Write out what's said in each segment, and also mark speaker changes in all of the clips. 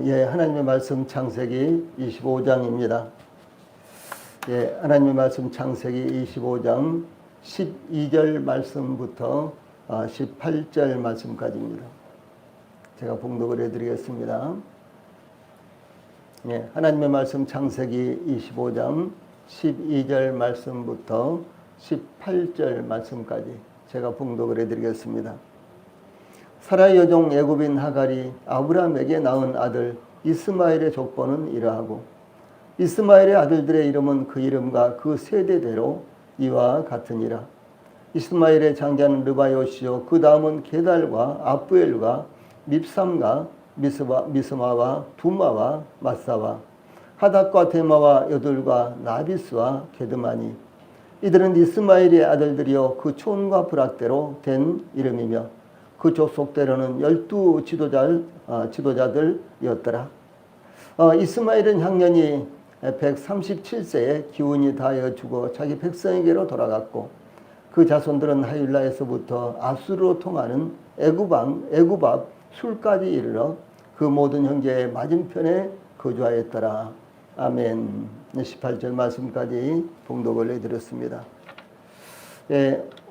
Speaker 1: 하나님의 말씀 창세기 25장입니다. 하나님의 말씀 창세기 25장 12절 말씀부터 18절 말씀까지입니다. 제가 봉독을 해드리겠습니다. 하나님의 말씀 창세기 25장 12절 말씀부터 18절 말씀까지 제가 봉독을 해드리겠습니다. 사라의 여종 애굽인 하갈이 아브라함에게 낳은 아들 이스마엘의 족보는 이러하고, 이스마엘의 아들들의 이름은 그 이름과 그 세대대로 이와 같으니라. 이스마엘의 장자는 르바요시요, 그 다음은 게달과 아부엘과 밉삼과 미스마와 두마와 마사와 하닷과 데마와 여둘과 나비스와 게드마니, 이들은 이스마엘의 아들들이요 그 촌과 부락대로 된 이름이며 그 족속대로는 12 지도자들이었더라. 이스마엘은 향년이 137세에 기운이 다하여 죽어 자기 백성에게로 돌아갔고, 그 자손들은 하윌라에서부터 아수르로 통하는 애굽 앞 술까지 이르러 그 모든 형제의 맞은편에 거주하였더라. 아멘. 18절 말씀까지 봉독을 해드렸습니다.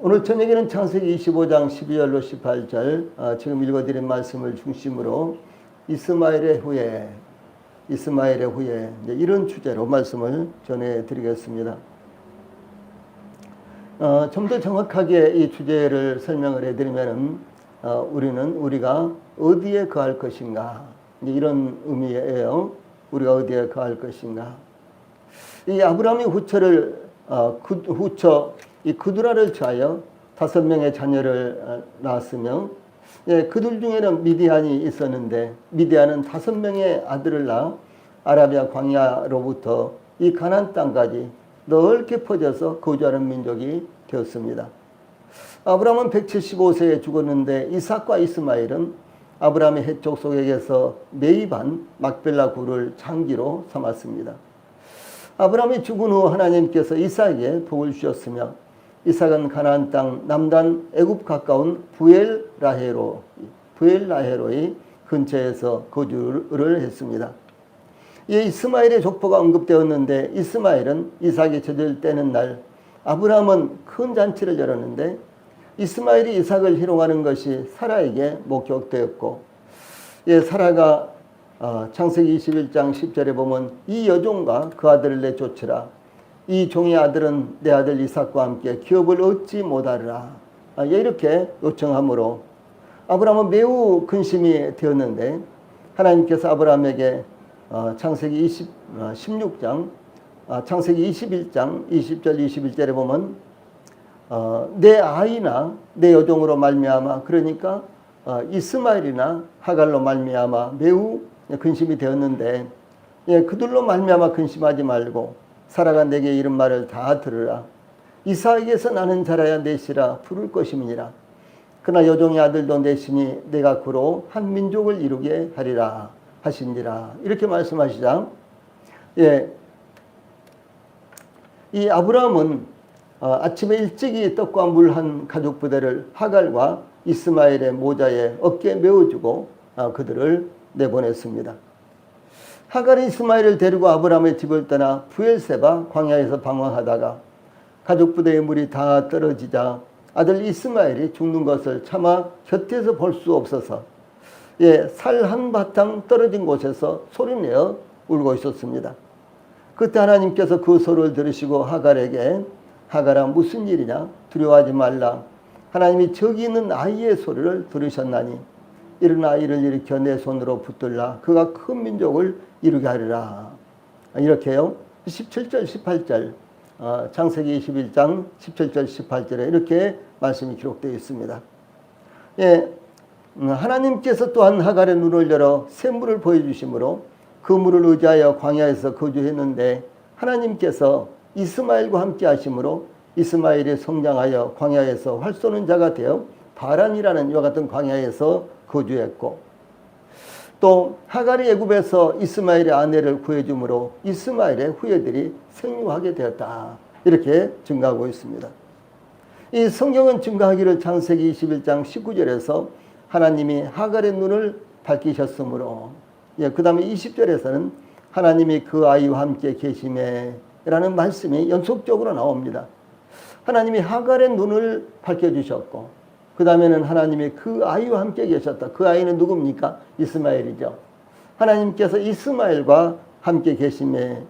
Speaker 1: 오늘 저녁에는 창세기 25장 12절로 18절 지금 읽어드린 말씀을 중심으로 이스마엘의 후예 이런 주제로 말씀을 전해드리겠습니다. 좀 더 정확하게 이 주제를 설명을 해드리면 우리가 어디에 거할 것인가, 이런 의미예요. 우리가 어디에 거할 것인가. 이 아브라함이 이 그두라를 취하여 5명의 자녀를 낳았으며, 그들 중에는 미디안이 있었는데 미디안은 5명의 아들을 낳아 아라비아 광야로부터 이 가나안 땅까지 넓게 퍼져서 거주하는 민족이 되었습니다. 아브라함은 175세에 죽었는데 이삭과 이스마엘은 아브라함의 해족 속에게서 매입한 막벨라 굴을 장기로 삼았습니다. 아브라함이 죽은 후 하나님께서 이삭에게 복을 주셨으며, 이삭은 가나안 땅 남단 애굽 가까운 부엘라헤로의 근처에서 거주를 했습니다. 이에 이스마엘의 족보가 언급되었는데, 이스마엘은 이삭이 젖을 떼는 날 아브라함은 큰 잔치를 열었는데, 이스마엘이 이삭을 희롱하는 것이 사라에게 목격되었고, 사라가 창세기 21장 10절에 보면 이 여종과 그 아들을 내쫓으라, 이 종의 아들은 내 아들 이삭과 함께 기업을 얻지 못하리라, 이렇게 요청하므로 아브라함은 매우 근심이 되었는데, 하나님께서 아브라함에게 창세기 21장 20절 21절에 보면 내 아이나 내 여종으로 말미암아, 그러니까 이스마엘이나 하갈로 말미암아 매우 근심이 되었는데, 그들로 말미암아 근심하지 말고 사라가 내게 이른 말을 다 들으라. 이삭에게서 나는 자라야 넷이라 부를 것임이니라. 그러나 여종의 아들도 넷이니 내가 그로 한 민족을 이루게 하리라 하시니라. 이렇게 말씀하시자, 이 아브라함은 아침에 일찍이 떡과 물 한 가죽 부대를 하갈과 이스마엘의 모자에 어깨에 메어주고 그들을 내보냈습니다. 하갈이 이스마엘을 데리고 아브라함의 집을 떠나 부엘세바 광야에서 방황하다가 가죽 부대의 물이 다 떨어지자 아들 이스마엘이 죽는 것을 차마 곁에서 볼 수 없어서 살 한 바탕 떨어진 곳에서 소리내어 울고 있었습니다. 그때 하나님께서 그 소리를 들으시고 하갈에게, 하갈아 무슨 일이냐, 두려워하지 말라. 하나님이 저기 있는 아이의 소리를 들으셨나니 일어나 이를 일으켜 내 손으로 붙들라. 그가 큰 민족을 이루게 하리라. 이렇게요. 17절 18절 창세기 21장 17절 18절에 이렇게 말씀이 기록되어 있습니다. 하나님께서 또한 하갈의 눈을 열어 샘물을 보여주심으로 그 물을 의지하여 광야에서 거주했는데, 하나님께서 이스마엘과 함께 하심으로 이스마엘이 성장하여 광야에서 활 쏘는 자가 되어 바란이라는 이와 같은 광야에서 거주했고, 또 하갈이 애굽에서 이스마엘의 아내를 구해줌으로 이스마엘의 후예들이 생육하게 되었다. 이렇게 증가하고 있습니다. 이 성경은 증가하기를 창세기 21장 19절에서 하나님이 하갈의 눈을 밝히셨으므로 그 다음에 20절에서는 하나님이 그 아이와 함께 계심에 라는 말씀이 연속적으로 나옵니다. 하나님이 하갈의 눈을 밝혀주셨고, 그 다음에는 하나님이 그 아이와 함께 계셨다. 그 아이는 누굽니까? 이스마엘이죠. 하나님께서 이스마엘과 함께 계심에,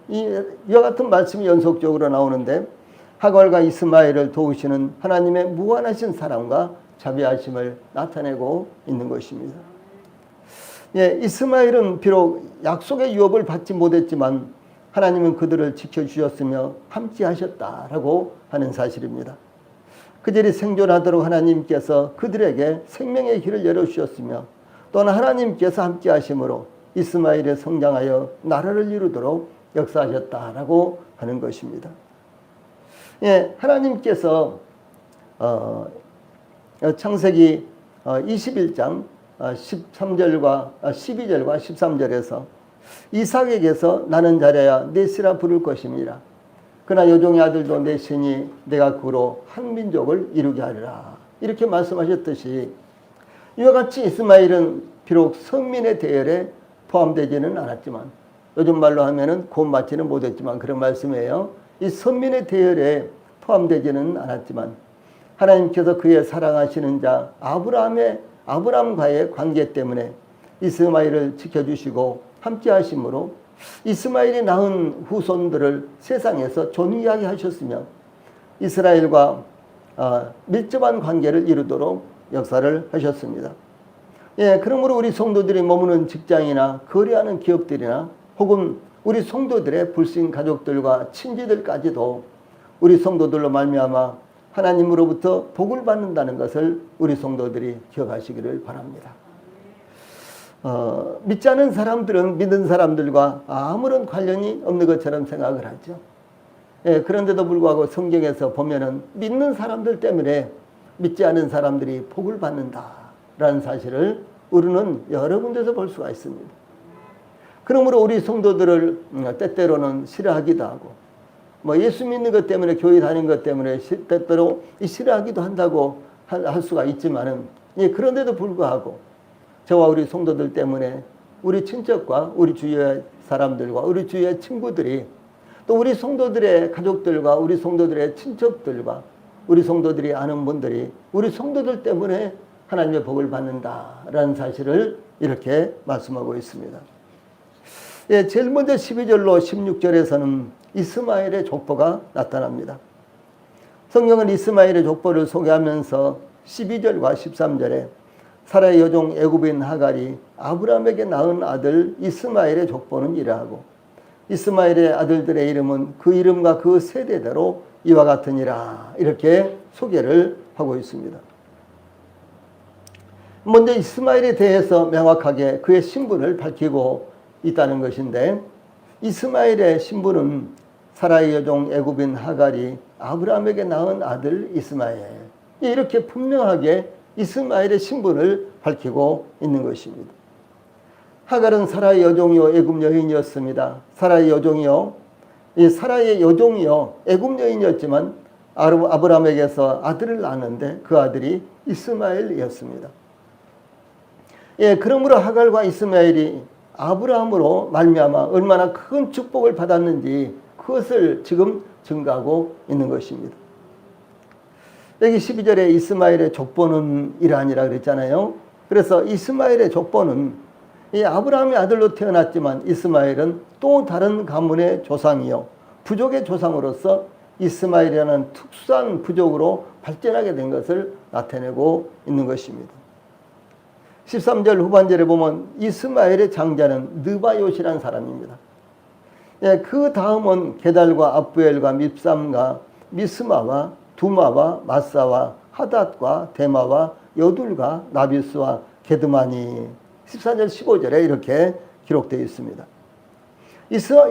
Speaker 1: 이와 같은 말씀이 연속적으로 나오는데, 하갈과 이스마엘을 도우시는 하나님의 무한하신 사랑과 자비하심을 나타내고 있는 것입니다. 이스마엘은 비록 약속의 유업을 받지 못했지만 하나님은 그들을 지켜주셨으며 함께 하셨다라고 하는 사실입니다. 그들이 생존하도록 하나님께서 그들에게 생명의 길을 열어주셨으며, 또는 하나님께서 함께 하심으로 이스마엘이 성장하여 나라를 이루도록 역사하셨다라고 하는 것입니다. 하나님께서 창세기 21장 13절과 12절과 13절에서 이삭에게서 나는 자라야 넷이라 부를 것임이라. 그러나 여종의 아들도 넷이니 내가 그로 한 민족을 이루게 하리라. 이렇게 말씀하셨듯이, 이와 같이 이스마엘은 비록 성민의 대열에 포함되지는 않았지만, 요즘 말로 하면은 곧 맞지는 못했지만 그런 말씀이에요. 이 선민의 대열에 포함되지는 않았지만 하나님께서 그의 사랑하시는 자 아브라함과의 관계 때문에 이스마엘을 지켜주시고 함께 하심으로 이스마엘이 낳은 후손들을 세상에서 존귀하게 하셨으며 이스라엘과 밀접한 관계를 이루도록 역사를 하셨습니다. 그러므로 우리 성도들이 머무는 직장이나 거래하는 기업들이나 혹은 우리 성도들의 불신 가족들과 친지들까지도 우리 성도들로 말미암아 하나님으로부터 복을 받는다는 것을 우리 성도들이 기억하시기를 바랍니다. 믿지 않은 사람들은 믿는 사람들과 아무런 관련이 없는 것처럼 생각을 하죠. 그런데도 불구하고 성경에서 보면은 믿는 사람들 때문에 믿지 않은 사람들이 복을 받는다라는 사실을 우리는 여러 군데서 볼 수가 있습니다. 그러므로 우리 성도들을 때때로는 싫어하기도 하고, 예수 믿는 것 때문에, 교회 다니는 것 때문에 때때로 싫어하기도 한다고 할 수가 있지만은, 그런데도 불구하고 저와 우리 성도들 때문에 우리 친척과 우리 주위의 사람들과 우리 주위의 친구들이, 또 우리 성도들의 가족들과 우리 성도들의 친척들과 우리 성도들이 아는 분들이 우리 성도들 때문에 하나님의 복을 받는다라는 사실을 이렇게 말씀하고 있습니다. 제일 먼저 12절로 16절에서는 이스마엘의 족보가 나타납니다. 성경은 이스마엘의 족보를 소개하면서 12절과 13절에 사라의 여종 애굽인 하갈이 아브라함에게 낳은 아들 이스마엘의 족보는 이러하고 이스마엘의 아들들의 이름은 그 이름과 그 세대대로 이와 같으니라. 이렇게 소개를 하고 있습니다. 먼저 이스마엘에 대해서 명확하게 그의 신분을 밝히고 있다는 것인데, 이스마엘의 신분은 사라의 여종 애굽인 하갈이 아브라함에게 낳은 아들 이스마엘, 이렇게 분명하게 이스마엘의 신분을 밝히고 있는 것입니다. 하갈은 사라의 여종이요 애굽 여인이었습니다. 사라의 여종이요 애굽 여인이었지만 아브라함에게서 아들을 낳았는데 그 아들이 이스마엘이었습니다. 그러므로 하갈과 이스마엘이 아브라함으로 말미암아 얼마나 큰 축복을 받았는지 그것을 지금 증가하고 있는 것입니다. 여기 12절에 이스마엘의 족보는 이러하니라 그랬잖아요. 그래서 이스마엘의 족보는 이 아브라함의 아들로 태어났지만 이스마엘은 또 다른 가문의 조상이요 부족의 조상으로서 이스마엘이라는 특수한 부족으로 발전하게 된 것을 나타내고 있는 것입니다. 13절 후반절에 보면 이스마엘의 장자는 느바요시라는 사람입니다. 그 다음은 게달과 압부엘과 밉삼과 미스마와 두마와 마사와 하닷과 데마와 여둘과 나비스와 게드마니 14절 15절에 이렇게 기록되어 있습니다.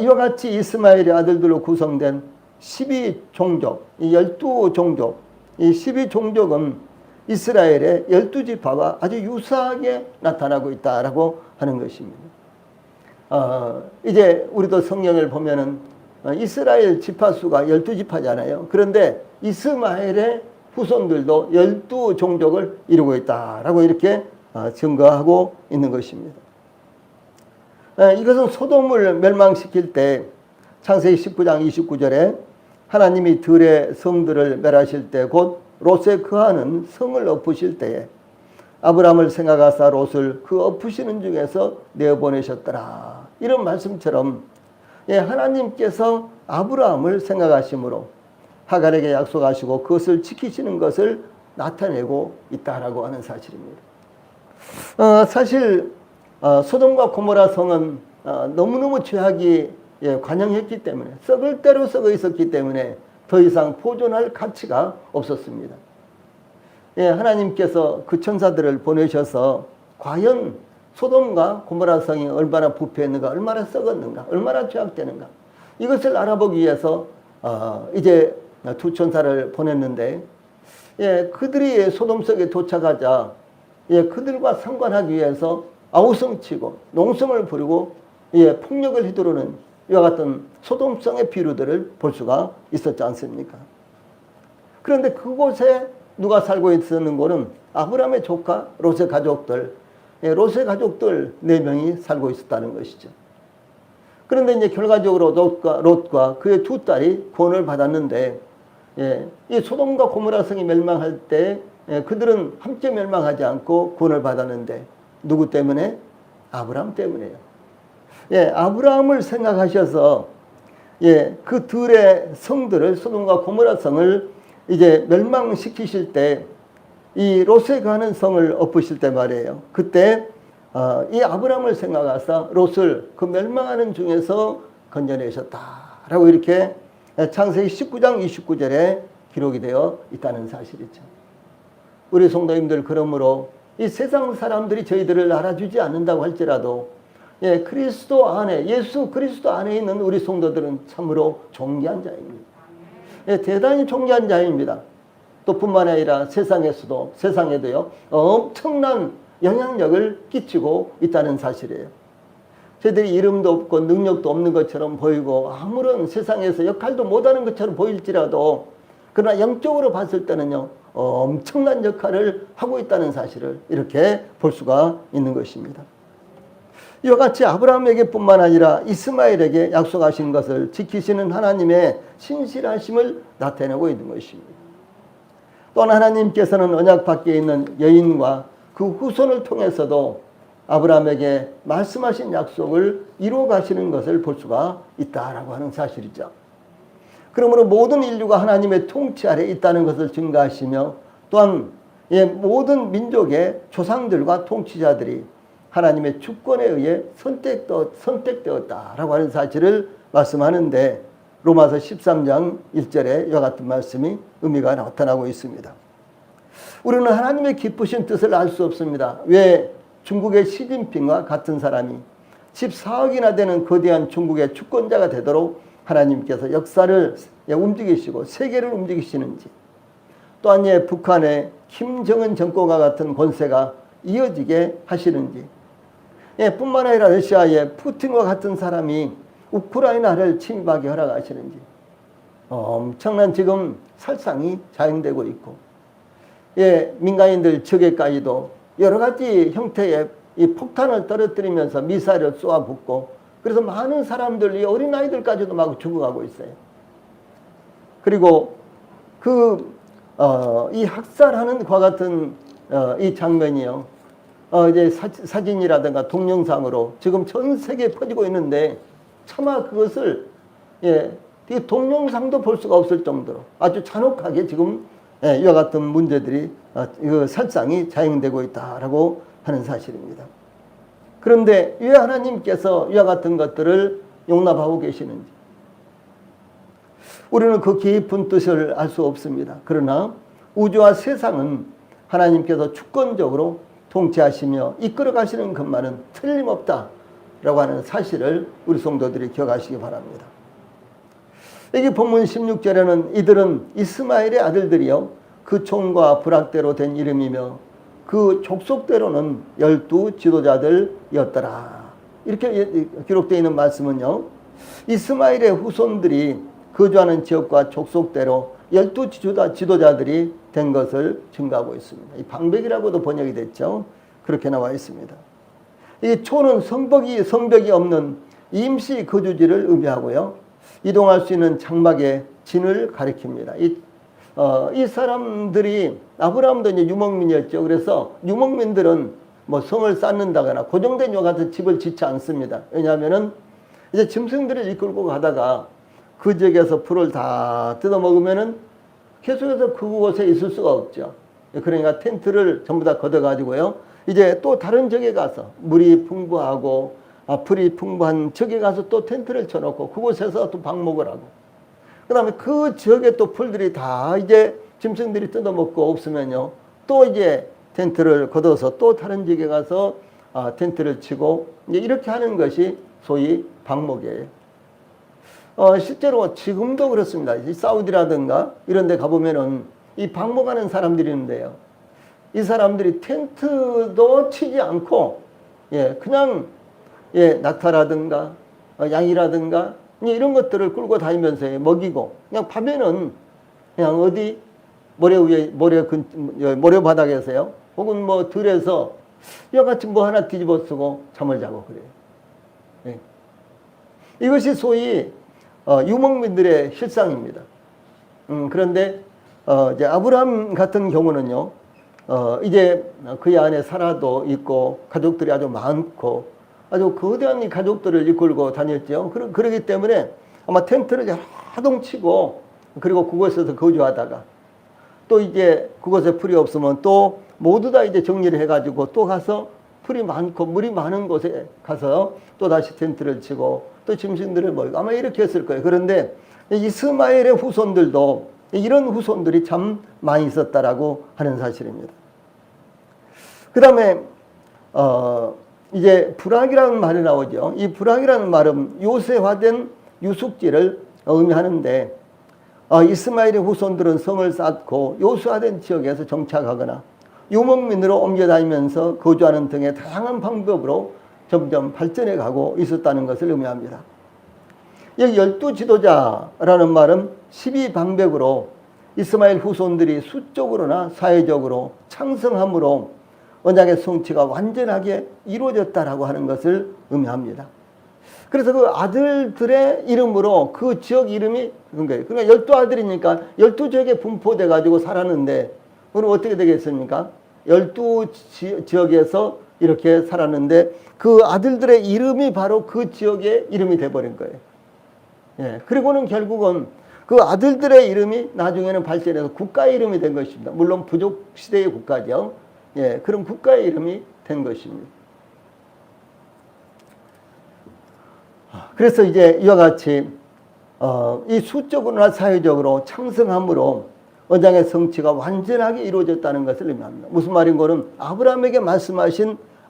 Speaker 1: 이와 같이 이스마엘의 아들들로 구성된 12종족, 이 12종족, 이 12종족은 이스라엘의 12지파와 아주 유사하게 나타나고 있다라고 하는 것입니다. 이제 우리도 성경을 보면은 이스라엘 지파수가 12지파잖아요. 그런데 이스마엘의 후손들도 12종족을 이루고 있다라고 이렇게 증거하고 있는 것입니다. 이것은 소돔을 멸망시킬 때 창세기 19장 29절에 하나님이 들의 성들을 멸하실 때 곧 롯에 거하는 성을 엎으실 때에 아브라함을 생각하사 롯을 그 엎으시는 중에서 내어보내셨더라. 이런 말씀처럼 하나님께서 아브라함을 생각하심으로 하갈에게 약속하시고 그것을 지키시는 것을 나타내고 있다라고 하는 사실입니다. 사실 소돔과 고모라 성은 너무너무 죄악이 관영했기 때문에 썩을 대로 썩어 있었기 때문에 더 이상 보존할 가치가 없었습니다. 하나님께서 그 천사들을 보내셔서 과연 소돔과 고모라 성이 얼마나 부패했는가, 얼마나 썩었는가, 얼마나 죄악되는가 이것을 알아보기 위해서 이제 두 천사를 보냈는데 그들이 소돔 성에 도착하자 그들과 상관하기 위해서 아우성치고 농성을 부리고 폭력을 휘두르는 이와 같은 소돔성의 비루들을 볼 수가 있었지 않습니까? 그런데 그곳에 누가 살고 있었는 곳은 아브라함의 조카 롯의 가족들, 롯의 가족들 4명이 살고 있었다는 것이죠. 그런데 이제 결과적으로 롯과 그의 두 딸이 구원을 받았는데 이 소돔과 고모라 성이 멸망할 때 그들은 함께 멸망하지 않고 구원을 받았는데 누구 때문에? 아브라함 때문에요. 아브라함을 생각하셔서 그 들의 성들을 소돔과 고모라 성을 이제 멸망시키실 때 이 롯에 가는 성을 엎으실 때 말이에요. 그때 이 아브라함을 생각하사 롯을 그 멸망하는 중에서 건져내셨다라고 이렇게 창세기 19장 29절에 기록이 되어 있다는 사실이죠. 우리 성도님들 그러므로 이 세상 사람들이 저희들을 알아주지 않는다고 할지라도 그리스도 안에 예수 그리스도 안에 있는 우리 성도들은 참으로 존귀한 자입니다. 대단히 존귀한 자입니다. 또 뿐만 아니라 세상에도요 엄청난 영향력을 끼치고 있다는 사실이에요. 저희들이 이름도 없고 능력도 없는 것처럼 보이고 아무런 세상에서 역할도 못하는 것처럼 보일지라도 그러나 영적으로 봤을 때는요 엄청난 역할을 하고 있다는 사실을 이렇게 볼 수가 있는 것입니다. 이와 같이 아브라함에게 뿐만 아니라 이스마엘에게 약속하신 것을 지키시는 하나님의 신실하심을 나타내고 있는 것입니다. 또한 하나님께서는 언약 밖에 있는 여인과 그 후손을 통해서도 아브라함에게 말씀하신 약속을 이루어 가시는 것을 볼 수가 있다라고 하는 사실이죠. 그러므로 모든 인류가 하나님의 통치 아래 있다는 것을 증거하시며 또한 모든 민족의 조상들과 통치자들이 하나님의 주권에 의해 선택되었다라고 하는 사실을 말씀하는데 로마서 13장 1절에 이와 같은 말씀이 의미가 나타나고 있습니다. 우리는 하나님의 기쁘신 뜻을 알 수 없습니다. 왜 중국의 시진핑과 같은 사람이 14억이나 되는 거대한 중국의 주권자가 되도록 하나님께서 역사를 움직이시고 세계를 움직이시는지, 또한 북한의 김정은 정권과 같은 권세가 이어지게 하시는지, 뿐만 아니라 러시아의 푸틴과 같은 사람이 우크라이나를 침입하게 허락하시는지 엄청난 지금 살상이 자행되고 있고 민간인들 적에까지도 여러 가지 형태의 이 폭탄을 떨어뜨리면서 미사일을 쏘아붓고 그래서 많은 사람들이 어린아이들까지도 막 죽어가고 있어요. 그리고 이 학살하는 과 같은 이 장면이요. 이제 사진이라든가 동영상으로 지금 전 세계에 퍼지고 있는데 차마 그것을 이 동영상도 볼 수가 없을 정도로 아주 잔혹하게 지금 이와 같은 문제들이 살상이 자행되고 있다라고 하는 사실입니다. 그런데 왜 하나님께서 이와 같은 것들을 용납하고 계시는지 우리는 그 깊은 뜻을 알 수 없습니다. 그러나 우주와 세상은 하나님께서 주권적으로 통치하시며 이끌어 가시는 것만은 틀림없다라고 하는 사실을 우리 성도들이 기억하시기 바랍니다. 여기 본문 16절에는 이들은 이스마엘의 아들들이요 그 총과 부락대로 된 이름이며 그 족속대로는 12 지도자들이었더라. 이렇게 기록되어 있는 말씀은요 이스마엘의 후손들이 거주하는 지역과 족속대로 12 지도자들이 된 것을 증거하고 있습니다. 이 방백이라고도 번역이 됐죠. 그렇게 나와 있습니다. 이 초는 성벽이 없는 임시 거주지를 의미하고요. 이동할 수 있는 장막의 진을 가리킵니다. 이 사람들이 아브라함도 이제 유목민이었죠. 그래서 유목민들은 뭐 성을 쌓는다거나 고정된 요 같은 집을 짓지 않습니다. 왜냐하면은 이제 짐승들을 이끌고 가다가 그 지역에서 풀을 다 뜯어 먹으면은 계속해서 그곳에 있을 수가 없죠. 그러니까 텐트를 전부 다 걷어가지고요. 이제 또 다른 지역에 가서 물이 풍부하고 풀이 풍부한 지역에 가서 또 텐트를 쳐놓고 그곳에서 또 방목을 하고 그 다음에 그 지역에 또 풀들이 다 이제 짐승들이 뜯어먹고 없으면요. 또 이제 텐트를 걷어서 또 다른 지역에 가서 텐트를 치고 이제 이렇게 하는 것이 소위 방목이에요. 실제로 지금도 그렇습니다. 사우디라든가 이런 데 가보면은 이 방목하는 사람들이 있는데요. 이 사람들이 텐트도 치지 않고 그냥 낙타라든가 양이라든가 이런 것들을 끌고 다니면서 먹이고 그냥 밤에는 그냥 어디 모래바닥에서요. 혹은 뭐 들에서 이와 같이 뭐 하나 뒤집어 쓰고 잠을 자고 그래요. 이것이 소위 유목민들의 실상입니다. 그런데 이제 아브라함 같은 경우는요. 이제 그의 안에 사라도 있고 가족들이 아주 많고 아주 거대한 이 가족들을 이끌고 다녔죠. 그러기 때문에 아마 텐트를 여러 동 치고 그리고 그곳에서 거주하다가 또 이제 그곳에 풀이 없으면 또 모두 다 이제 정리를 해가지고 또 가서 풀이 많고 물이 많은 곳에 가서 또 다시 텐트를 치고 또 짐승들을 먹이고 아마 이렇게 했을 거예요. 그런데 이스마엘의 후손들도 이런 후손들이 참 많이 있었다라고 하는 사실입니다. 그 다음에 이제 부락이라는 말이 나오죠. 이 부락이라는 말은 요새화된 유숙지를 의미하는데 이스마엘의 후손들은 성을 쌓고 요새화된 지역에서 정착하거나 유목민으로 옮겨다니면서 거주하는 등의 다양한 방법으로 점점 발전해 가고 있었다는 것을 의미합니다. 여기 12지도자라는 말은 12방백으로 이스마엘 후손들이 수적으로나 사회적으로 창성함으로 언약의 성취가 완전하게 이루어졌다라고 하는 것을 의미합니다. 그래서 그 아들들의 이름으로 그 지역 이름이 그런 거예요. 그러니까 12아들이니까 12지역에 분포돼 가지고 살았는데 그럼 어떻게 되겠습니까? 12지역에서 이렇게 살았는데 그 아들들의 이름이 바로 그 지역의 이름이 돼버린 거예요. 그리고는 결국은 그 아들들의 이름이 나중에는 발전해서 국가의 이름이 된 것입니다. 물론 부족 시대의 국가죠. 그런 국가의 이름이 된 것입니다. 그래서 이제 이와 같이 이 수적으로나 사회적으로 창성함으로 언약의 성취가 완전하게 이루어졌다는 것을 의미합니다. 무슨 말인고는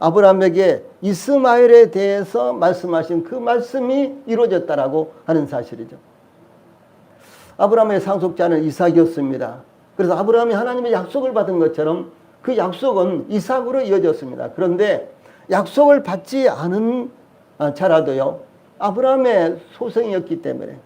Speaker 1: 아브라함에게 이스마엘에 대해서 말씀하신 그 말씀이 이루어졌다라고 하는 사실이죠. 아브라함의 상속자는 이삭이었습니다. 그래서 아브라함이 하나님의 약속을 받은 것처럼 그 약속은 이삭으로 이어졌습니다. 그런데 약속을 받지 않은 자라도요. 아브라함의 소생이었기 때문에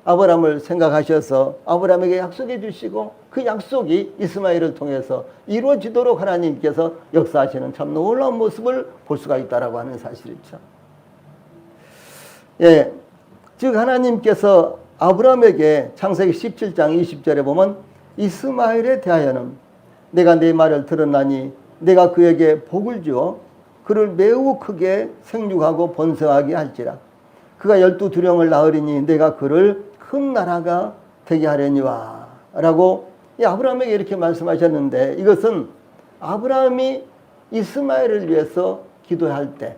Speaker 1: 아브라함을 생각하셔서 아브라함에게 약속해 주시고 그 약속이 이스마엘을 통해서 이루어지도록 하나님께서 역사하시는 참 놀라운 모습을 볼 수가 있다라고 하는 사실이죠. 즉 하나님께서 아브라함에게 창세기 17장 20절에 보면 이스마엘에 대하여는 내가 네 말을 들었나니 내가 그에게 복을 주어 그를 매우 크게 생육하고 번성하게 할지라. 그가 12두령을 낳으리니 내가 그를 큰 나라가 되게 하려니와 라고 아브라함에게 이렇게 말씀하셨는데 이것은 아브라함이 이스마엘을 위해서 기도할 때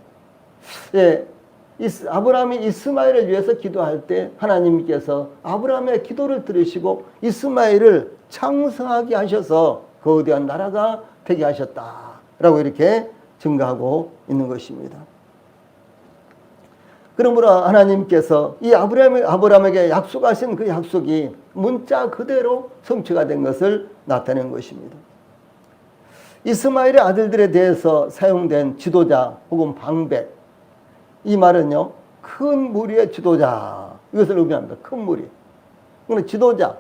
Speaker 1: 아브라함이 이스마엘을 위해서 기도할 때 하나님께서 아브라함의 기도를 들으시고 이스마엘을 창성하게 하셔서 거대한 나라가 되게 하셨다라고 이렇게 증거하고 있는 것입니다. 그러므로 하나님께서 이 아브라함에게 약속하신 그 약속이 문자 그대로 성취가 된 것을 나타낸 것입니다. 이스마엘의 아들들에 대해서 사용된 지도자 혹은 방백, 이 말은요, 큰 무리의 지도자, 이것을 의미합니다. 큰 무리. 그러나 지도자,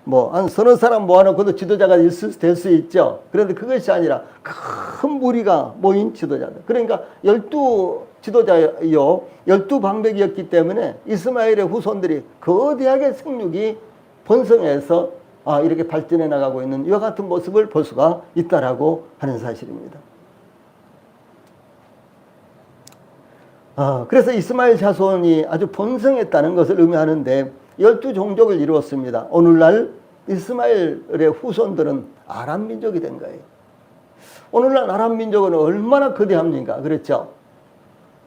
Speaker 1: 뭐 한 서너 사람 모아놓고도 지도자가 될 수 있죠. 그런데 그것이 아니라 큰 무리가 모인 지도자들. 그러니까 12지도자요, 12방백이었기 때문에 이스마엘의 후손들이 거대하게 생육이 번성해서 이렇게 발전해 나가고 있는 이와 같은 모습을 볼 수가 있다라고 하는 사실입니다. 그래서 이스마엘 자손이 아주 번성했다는 것을 의미하는데 12종족을 이루었습니다. 오늘날 이스마엘의 후손들은 아람 민족이 된 거예요. 오늘날 아람 민족은 얼마나 거대합니까? 그렇죠?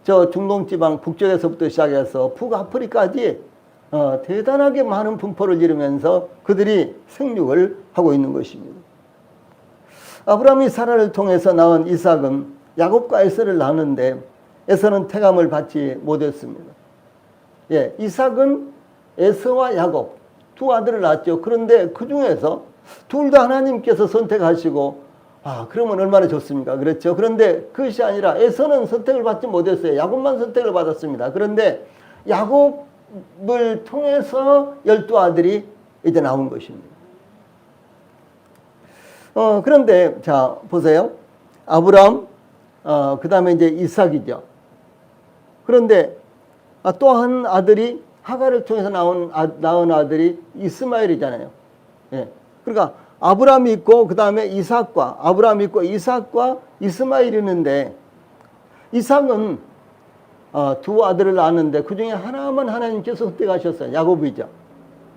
Speaker 1: 저 중동지방 북쪽에서부터 시작해서 북아프리카까지 대단하게 많은 분포를 이루면서 그들이 생육을 하고 있는 것입니다. 아브라함이 사라를 통해서 낳은 이삭은 야곱과 에서를 낳았는데 에서는 태감을 받지 못했습니다. 예, 이삭은 에서와 야곱 두 아들을 낳았죠. 그런데 그 중에서 둘 다 하나님께서 선택하시고 그러면 얼마나 좋습니까? 그렇죠. 그런데 그것이 아니라 에서는 선택을 받지 못했어요. 야곱만 선택을 받았습니다. 그런데 야곱을 통해서 12아들이 이제 나온 것입니다. 그런데 자 보세요. 아브라함 그 다음에 이제 이삭이죠. 그런데 또 한 아들이 하갈을 통해서 낳은 아들이 이스마엘이잖아요. 예. 그러니까 아브라함이 있고 그 다음에 아브라함이 있고 이삭과 이스마엘이 있는데 이삭은 두 아들을 낳았는데 그 중에 하나만 하나님께서 선택하셨어요. 야곱이죠.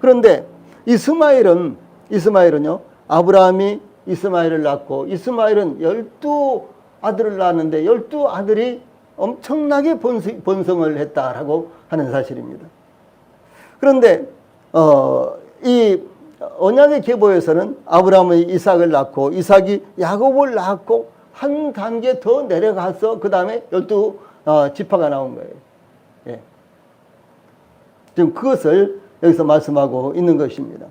Speaker 1: 그런데 이스마엘은요 아브라함이 이스마엘을 낳고 이스마엘은 12아들을 낳았는데 12아들이 엄청나게 번성을 했다라고 하는 사실입니다. 그런데 이 언약의 계보에서는 아브라함이 이삭을 낳고 이삭이 야곱을 낳고 한 단계 더 내려가서 그 다음에 12지파가 나온 거예요. 예. 지금 그것을 여기서 말씀하고 있는 것입니다.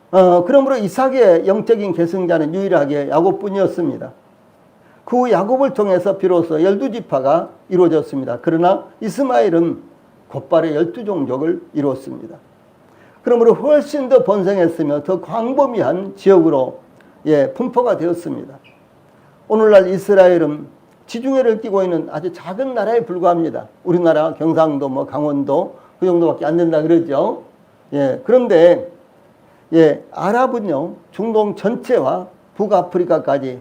Speaker 1: 그러므로 이삭의 영적인 계승자는 유일하게 야곱뿐이었습니다. 그 후 야곱을 통해서 비로소 12지파가 이루어졌습니다. 그러나 이스마엘은 곧바로 12종족을 이루었습니다. 그러므로 훨씬 더 번성했으며 더 광범위한 지역으로 분포가 되었습니다. 오늘날 이스라엘은 지중해를 끼고 있는 아주 작은 나라에 불과합니다. 우리나라 경상도 강원도 그 정도밖에 안 된다 그러죠. 그런데 아랍은요 중동 전체와 북아프리카까지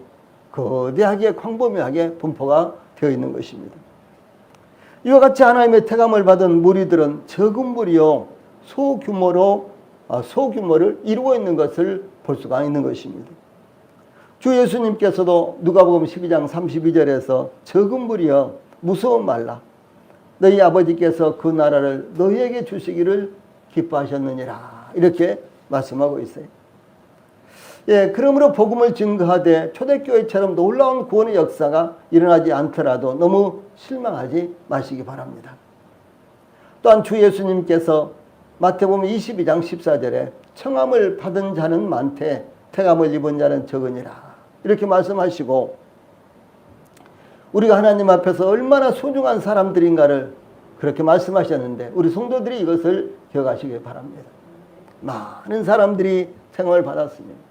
Speaker 1: 거대하게 광범위하게 분포가 되어 있는 것입니다. 이와 같이 하나님의 태감을 받은 무리들은 적은 무리요 소규모를 이루고 있는 것을 볼 수가 있는 것입니다. 주 예수님께서도 누가복음 12장 32절에서 적은 무리여 무서워 말라 너희 아버지께서 그 나라를 너희에게 주시기를 기뻐하셨느니라 이렇게 말씀하고 있어요. 그러므로 복음을 증거하되 초대교회처럼 놀라운 구원의 역사가 일어나지 않더라도 너무 실망하지 마시기 바랍니다. 또한 주 예수님께서 마태복음 22장 14절에 청함을 받은 자는 많되 태감을 입은 자는 적으니라 이렇게 말씀하시고 우리가 하나님 앞에서 얼마나 소중한 사람들인가를 그렇게 말씀하셨는데 우리 성도들이 이것을 기억하시기 바랍니다. 많은 사람들이 청함을 받았습니다.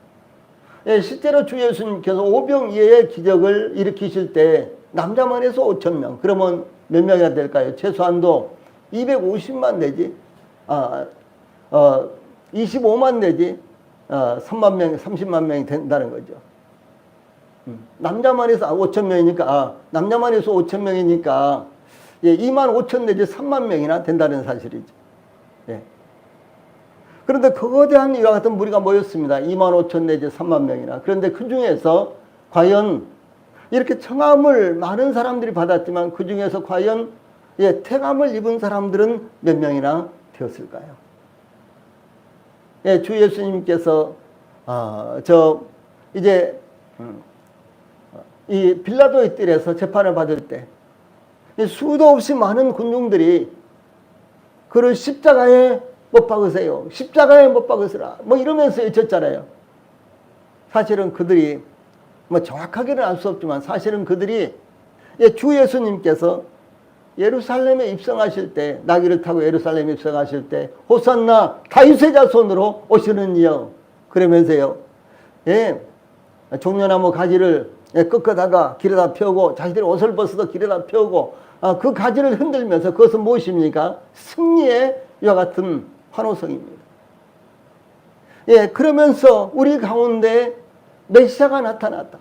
Speaker 1: 실제로 주 예수님께서 오병이어의 기적을 일으키실 때 남자만 해서 5,000명 그러면 몇 명이나 될까요? 최소한도 250만 내지 25만 내지 3만 명, 30만 명이 된다는 거죠. 남자만 해서 5천 명이니까 남자만 해서 5천 명이니까 2만 5천 내지 3만 명이나 된다는 사실이죠. 그런데 거대한 이와 같은 무리가 모였습니다. 2만 5천 내지 3만 명이나. 그런데 그 중에서 과연 이렇게 청함을 많은 사람들이 받았지만 그 중에서 과연 태감을 입은 사람들은 몇 명이나 되었을까요? 주 예수님께서 이제 이 빌라도의 뜰에서 재판을 받을 때 수도 없이 많은 군중들이 그를 십자가에 못 박으세요. 십자가에 못 박으시라. 이러면서 외쳤잖아요. 사실은 그들이 정확하게는 알 수 없지만 사실은 그들이 주 예수님께서 예루살렘에 입성하실 때, 나귀를 타고 예루살렘에 입성하실 때 호산나 다윗의 자손으로 오시는 이여 그러면서요, 예, 종려나무 가지를 꺾어다가 길에다 펴고 자기들이 옷을 벗어서 길에다 펴고 그 가지를 흔들면서 그것은 무엇입니까? 승리의 이와 같은 환호성입니다. 예, 그러면서 우리 가운데 메시아가 나타났다.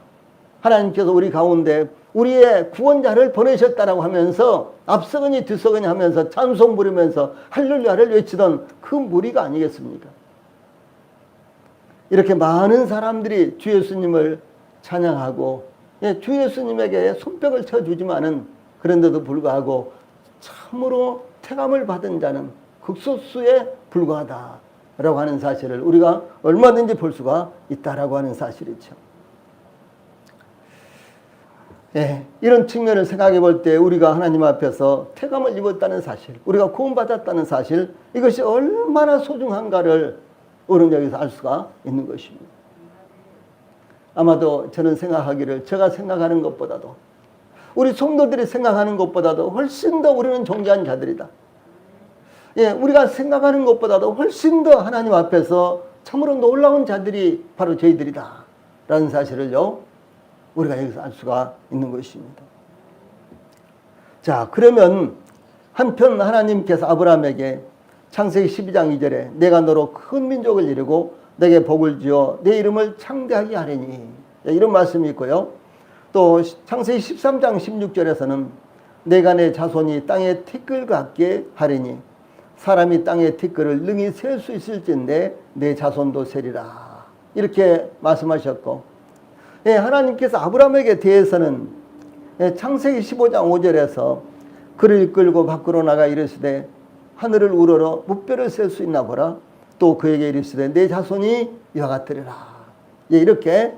Speaker 1: 하나님께서 우리 가운데 우리의 구원자를 보내셨다라고 하면서 앞서거니 뒤서거니 하면서 찬송 부르면서 할렐루야를 외치던 그 무리가 아니겠습니까? 이렇게 많은 사람들이 주 예수님을 찬양하고, 예, 주 예수님에게 손뼉을 쳐주지만은 그런데도 불구하고 참으로 태감을 받은 자는 극소수에 불과하다라고 하는 사실을 우리가 얼마든지 볼 수가 있다라고 하는 사실이죠. 예, 이런 측면을 생각해 볼 때 우리가 하나님 앞에서 태감을 입었다는 사실, 우리가 구원받았다는 사실, 이것이 얼마나 소중한가를 우리는 여기서 알 수가 있는 것입니다. 아마도 저는 생각하기를 제가 생각하는 것보다도 우리 성도들이 생각하는 것보다도 훨씬 더 우리는 존귀한 자들이다. 예, 우리가 생각하는 것보다도 훨씬 더 하나님 앞에서 참으로 놀라운 자들이 바로 저희들이다 라는 사실을요 우리가 여기서 알 수가 있는 것입니다. 자, 그러면 한편 하나님께서 아브라함에게 창세기 12장 2절에 내가 너로 큰 민족을 이루고 내게 복을 주어 내 이름을 창대하게 하리니, 이런 말씀이 있고요. 또 창세기 13장 16절에서는 내가 내 자손이 땅의 티끌 같게 하리니 사람이 땅의 티끌을 능히 셀 수 있을진데 내 자손도 세리라, 이렇게 말씀하셨고, 예, 하나님께서 아브라함에게 대해서는 창세기 15장 5절에서 그를 이끌고 밖으로 나가 이르시되 하늘을 우러러 무뼈를 셀 수 있나 보라. 또 그에게 이르시되 내 자손이 이와 같으리라. 예, 이렇게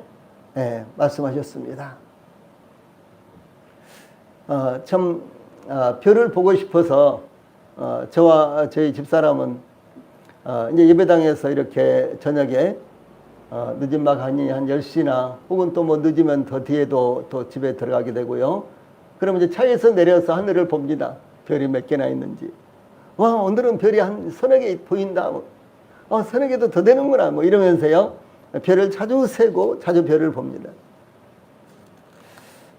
Speaker 1: 말씀하셨습니다. 별을 보고 싶어서 저와 저희 집사람은 이제 예배당에서 이렇게 저녁에 늦은 막하니 한 10시나 혹은 또 뭐 늦으면 더 뒤에도 또 집에 들어가게 되고요. 그러면 이제 차에서 내려서 하늘을 봅니다. 별이 몇 개나 있는지. 와, 오늘은 별이 한 서너 개 보인다. 서너 개도 더 되는구나. 뭐 이러면서요. 별을 자주 세고 자주 별을 봅니다.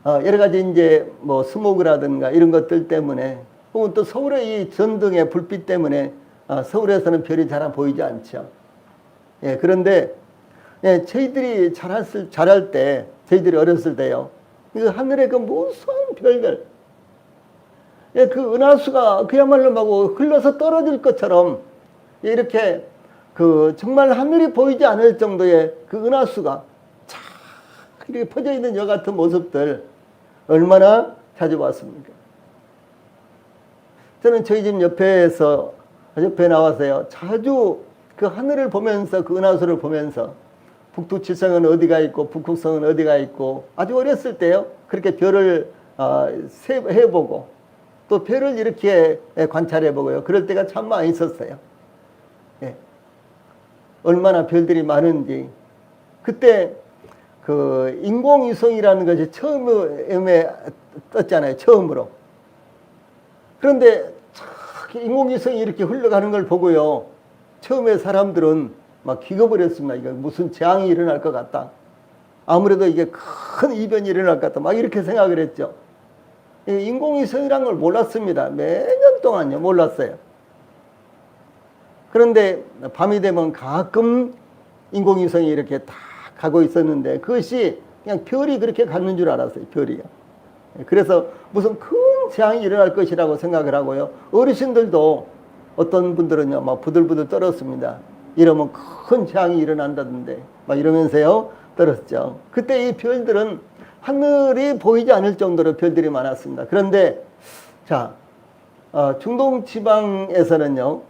Speaker 1: 여러 가지 이제 뭐 스모그라든가 이런 것들 때문에 혹은 또 서울의 이 전등의 불빛 때문에 서울에서는 별이 잘 안 보이지 않죠. 예, 그런데 예, 저희들이 자랄 때, 저희들이 어렸을 때요, 그 하늘에 그 무수한 별들, 예, 그 은하수가 그야말로 막 흘러서 떨어질 것처럼 이렇게 그 정말 하늘이 보이지 않을 정도의 그 은하수가 쫙 이렇게 퍼져 있는 여 같은 모습들 얼마나 자주 봤습니까? 저는 저희 집 옆에 나와서요, 자주 그 하늘을 보면서 그 은하수를 보면서 북두칠성은 어디가 있고 북극성은 어디가 있고, 아주 어렸을 때요 그렇게 별을 해보고 또 별을 이렇게 관찰해보고요, 그럴 때가 참 많이 있었어요. 예. 얼마나 별들이 많은지. 그때 그 인공위성이라는 것이 처음에 떴잖아요, 처음으로. 그런데 인공위성이 이렇게 흘러가는 걸 보고요, 처음에 사람들은 막 기겁을 이거 무슨 재앙이 일어날 것 같다. 아무래도 이게 큰 이변이 일어날 것 같다. 막 이렇게 생각을 했죠. 인공위성이라는 걸 몰랐습니다. 매년 동안요, 몰랐어요. 그런데 밤이 되면 가끔 인공위성이 이렇게 다 가고 있었는데 그것이 그냥 별이 그렇게 가는 줄 알았어요, 별이요. 그래서 무슨 큰 재앙이 일어날 것이라고 생각을 하고요. 어르신들도 어떤 분들은요, 막 부들부들 떨었습니다. 이러면 큰 재앙이 일어난다던데, 막 이러면서요, 떨었죠. 그때 이 별들은 하늘이 보이지 않을 정도로 별들이 많았습니다. 그런데, 자, 중동 지방에서는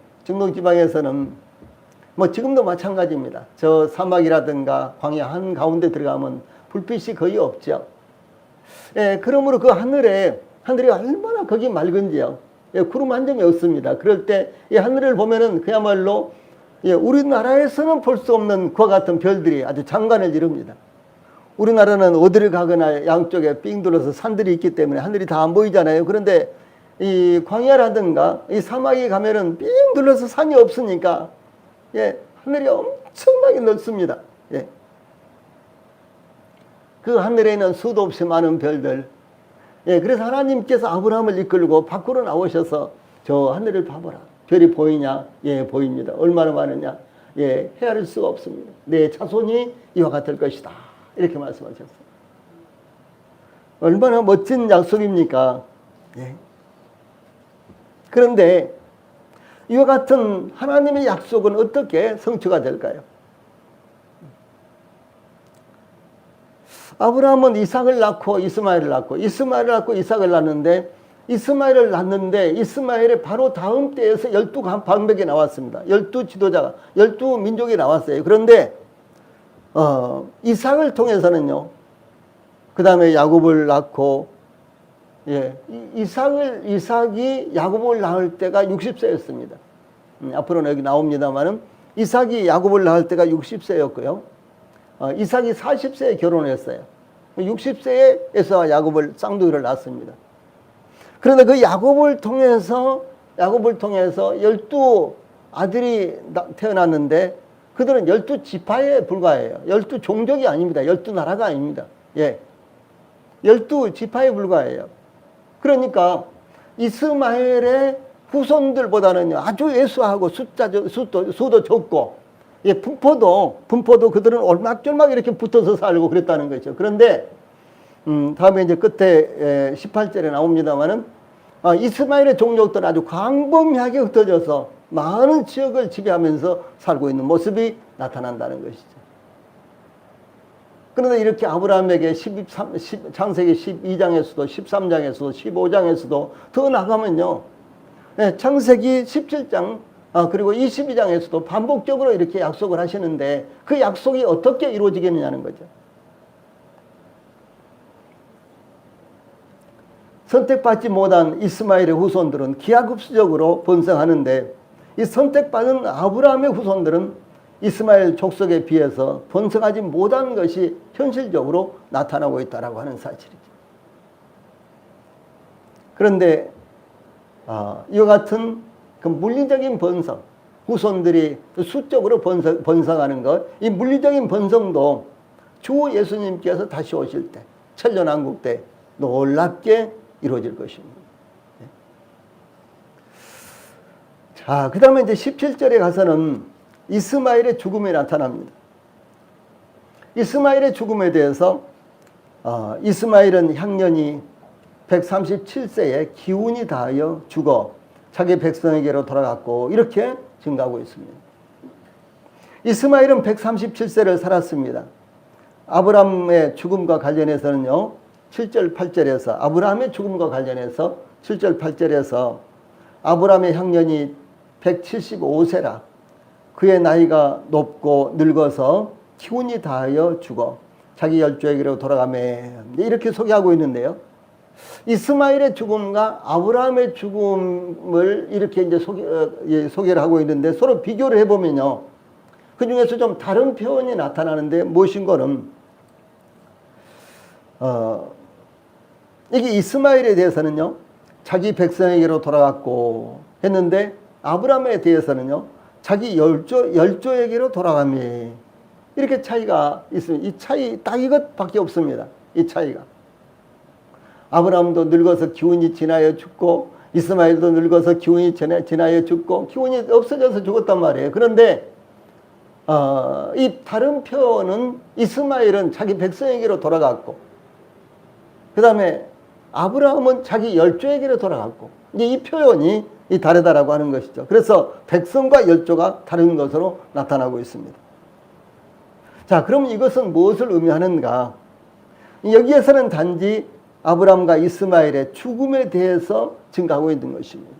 Speaker 1: 뭐 지금도 마찬가지입니다. 저 사막이라든가 광야 한가운데 들어가면 불빛이 거의 없죠. 예, 그러므로 그 하늘이 얼마나 거기 맑은지요. 예, 구름 한 점이 없습니다. 그럴 때 이 하늘을 보면은 그야말로, 예, 우리나라에서는 볼 수 없는 그와 같은 별들이 아주 장관을 이룹니다. 우리나라는 어디를 가거나 양쪽에 삥 둘러서 산들이 있기 때문에 하늘이 다 안 보이잖아요. 그런데 이 광야라든가 이 사막에 가면은 삥 둘러서 산이 없으니까 예, 하늘이 엄청나게 넓습니다. 예. 그 하늘에 있는 수도 없이 많은 별들. 예, 그래서 하나님께서 아브라함을 이끌고 밖으로 나오셔서 저 하늘을 봐보라. 별이 보이냐? 예, 보입니다. 얼마나 많으냐? 예, 헤아릴 수가 없습니다. 내 자손이 이와 같을 것이다. 이렇게 말씀하셨어요. 얼마나 멋진 약속입니까? 예. 그런데 이와 같은 하나님의 약속은 어떻게 성취가 될까요? 아브라함은 이삭을 낳고 이스마엘을 낳고 이스마엘을 낳고 이삭을 낳는데 이스마엘을 낳는데 이스마엘의 바로 다음 때에서 12방백이 나왔습니다. 12지도자가 12민족이 나왔어요. 그런데 이삭을 통해서는요. 그 다음에 야곱을 낳고 예, 이삭이 야곱을 낳을 때가 60세였습니다. 앞으로는 여기 나옵니다만은 이삭이 야곱을 낳을 때가 60세였고요. 이삭이 40세에 결혼했어요. 60세에서 야곱을 쌍둥이를 낳습니다. 그런데 그 야곱을 통해서 12 아들이 태어났는데 그들은 12지파에 불과해요. 12종족이 아닙니다. 12나라가 아닙니다. 예. 12지파에 불과해요. 그러니까 이스마엘의 후손들보다는 아주 예수하고 수도 적고 예, 분포도 그들은 올막졸막 이렇게 붙어서 살고 그랬다는 거죠. 그런데 다음에 이제 끝에 18절에 나옵니다만은 이스마엘의 종족들은 아주 광범위하게 흩어져서 많은 지역을 지배하면서 살고 있는 모습이 나타난다는 것이죠. 그런데 이렇게 아브라함에게 창세기 12장에서도 13장에서도 15장에서도 더 나가면요. 네, 창세기 17장 그리고 22장에서도 반복적으로 이렇게 약속을 하시는데 그 약속이 어떻게 이루어지겠느냐는 거죠. 선택받지 못한 이스마엘의 후손들은 기하급수적으로 번성하는데 이 선택받은 아브라함의 후손들은 이스마엘 족속에 비해서 번성하지 못한 것이 현실적으로 나타나고 있다고 하는 사실이죠. 그런데 이와 같은 그 물리적인 번성, 후손들이 수적으로 번성하는 것, 이 물리적인 번성도 주 예수님께서 다시 오실 때, 천년왕국 때 놀랍게 이루어질 것입니다. 자, 그 다음에 이제 17절에 가서는 이스마엘의 죽음이 나타납니다. 이스마엘의 죽음에 대해서 이스마엘은 향년이 137세에 기운이 다하여 죽어 자기 백성에게로 돌아갔고 이렇게 증가하고 있습니다. 이스마엘은 137세를 살았습니다. 아브라함의 죽음과 관련해서는요. 7절 8절에서 아브라함의 죽음과 관련해서 7절 8절에서 아브라함의 향년이 175세라 그의 나이가 높고 늙어서 기운이 다하여 죽어 자기 열조에게로 돌아가매 이렇게 소개하고 있는데요. 이스마엘의 죽음과 아브라함의 죽음을 이렇게 이제 소개를 하고 있는데 서로 비교를 해보면요. 그 중에서 좀 다른 표현이 나타나는데 무엇인 거는 이게 이스마엘에 대해서는요. 자기 백성에게로 돌아갔고 했는데 아브라함에 대해서는요. 자기 열조에게로 돌아가매 이렇게 차이가 있습니다. 이 차이 딱 이것밖에 없습니다. 이 차이가. 아브라함도 늙어서 기운이 지나여 죽고 이스마엘도 늙어서 기운이 지나여 죽고 기운이 없어져서 죽었단 말이에요. 그런데 이 다른 표현은 이스마엘은 자기 백성에게로 돌아갔고 그 다음에 아브라함은 자기 열조에게로 돌아갔고 이제 이 표현이 다르다라고 하는 것이죠. 그래서 백성과 열조가 다른 것으로 나타나고 있습니다. 자, 그럼 이것은 무엇을 의미하는가? 여기에서는 단지 아브라함과 이스마엘의 죽음에 대해서 증가하고 있는 것입니다.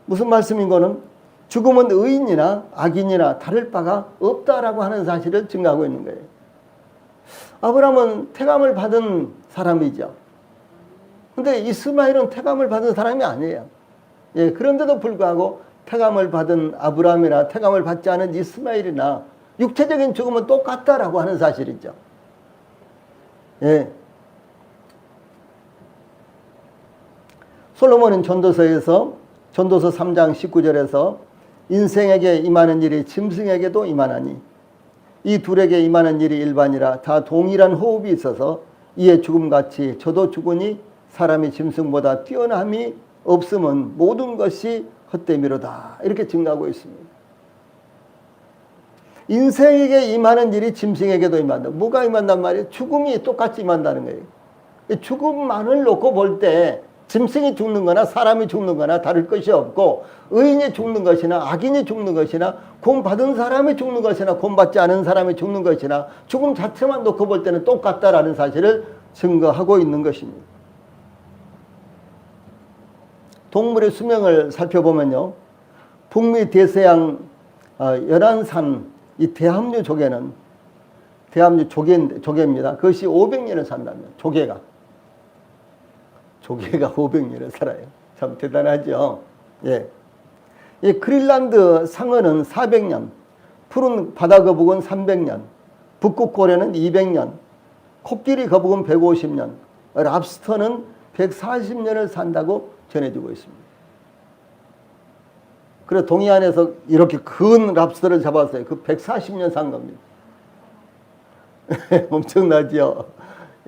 Speaker 1: 무슨 말씀인 거는 죽음은 의인이나 악인이나 다를 바가 없다라고 하는 사실을 증가하고 있는 거예요. 아브라함은 태감을 받은 사람이죠. 근데 이스마엘은 태감을 받은 사람이 아니에요. 예, 그런데도 불구하고 태감을 받은 아브라함이나 태감을 받지 않은 이스마엘이나 육체적인 죽음은 똑같다라고 하는 사실이죠. 예. 솔로몬은 전도서 3장 19절에서 인생에게 임하는 일이 짐승에게도 임하나니 이 둘에게 임하는 일이 일반이라 다 동일한 호흡이 있어서 이에 죽음같이 저도 죽으니 사람이 짐승보다 뛰어남이 없음은 모든 것이 헛되미로다. 이렇게 증가하고 있습니다. 인생에게 임하는 일이 짐승에게도 임한다. 뭐가 임한단 말이에요? 죽음이 똑같이 임한다는 거예요. 죽음만을 놓고 볼 때 짐승이 죽는 거나 사람이 죽는 거나 다를 것이 없고, 의인이 죽는 것이나 악인이 죽는 것이나 구원받은 사람이 죽는 것이나 구원받지 않은 사람이 죽는 것이나 죽음 자체만 놓고 볼 때는 똑같다라는 사실을 증거하고 있는 것입니다. 동물의 수명을 살펴보면요, 북미 대서양 열한산 이 대합류 조개는 대합류 조개입니다. 그것이 500년을 산다면 조개가 500년을 살아요. 참 대단하죠. 예. 이 그린란드 상어는 400년, 푸른 바다 거북은 300년, 북극 고래는 200년, 코끼리 거북은 150년, 랍스터는 140년을 산다고 전해지고 있습니다. 그래서 동해안에서 이렇게 큰 랍스터를 잡았어요. 그 140년 산 겁니다. 엄청나죠?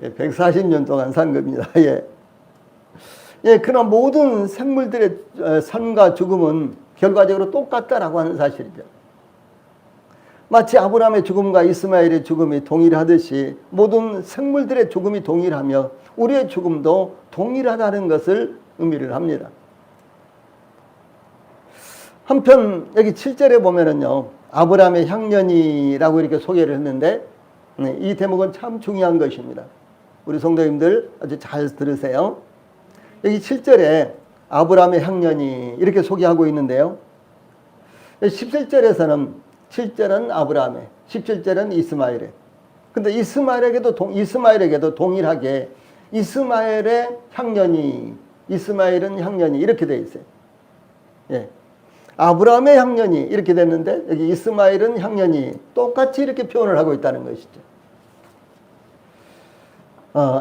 Speaker 1: 140년 동안 산 겁니다. 예. 예, 그러나 모든 생물들의 삶과 죽음은 결과적으로 똑같다라고 하는 사실이죠. 마치 아브라함의 죽음과 이스마엘의 죽음이 동일하듯이 모든 생물들의 죽음이 동일하며 우리의 죽음도 동일하다는 것을 의미를 합니다. 한편 여기 7절에 보면은요, 아브라함의 향년이라고 이렇게 소개를 했는데, 이 대목은 참 중요한 것입니다. 우리 성도님들 아주 잘 들으세요. 여기 7절에 아브라함의 향년이 이렇게 소개하고 있는데요, 17절에서는 7절은 아브라함의, 17절은 이스마엘의. 근데 이스마엘에게도 동일하게 이스마엘의 향년이, 이스마엘은 향년이 이렇게 돼 있어요. 예. 아브라함의 향년이 이렇게 됐는데 여기 이스마엘은 향년이 똑같이 이렇게 표현을 하고 있다는 것이죠.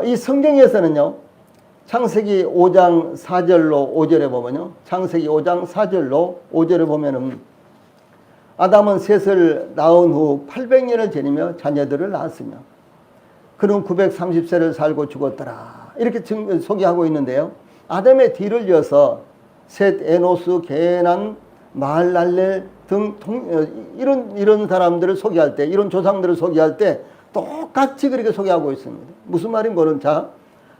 Speaker 1: 이 성경에서는요, 창세기 5장 4절로 5절에 보면요, 창세기 5장 4절로 5절에 보면은 아담은 셋을 낳은 후 800년을 지니며 자녀들을 낳았으며 그는 930세를 살고 죽었더라. 이렇게 소개하고 있는데요, 아담의 뒤를 이어서 셋, 에노스, 게난, 마할랄렐 등 이런 사람들을 소개할 때, 이런 조상들을 소개할 때 똑같이 그렇게 소개하고 있습니다. 무슨 말인고는, 자,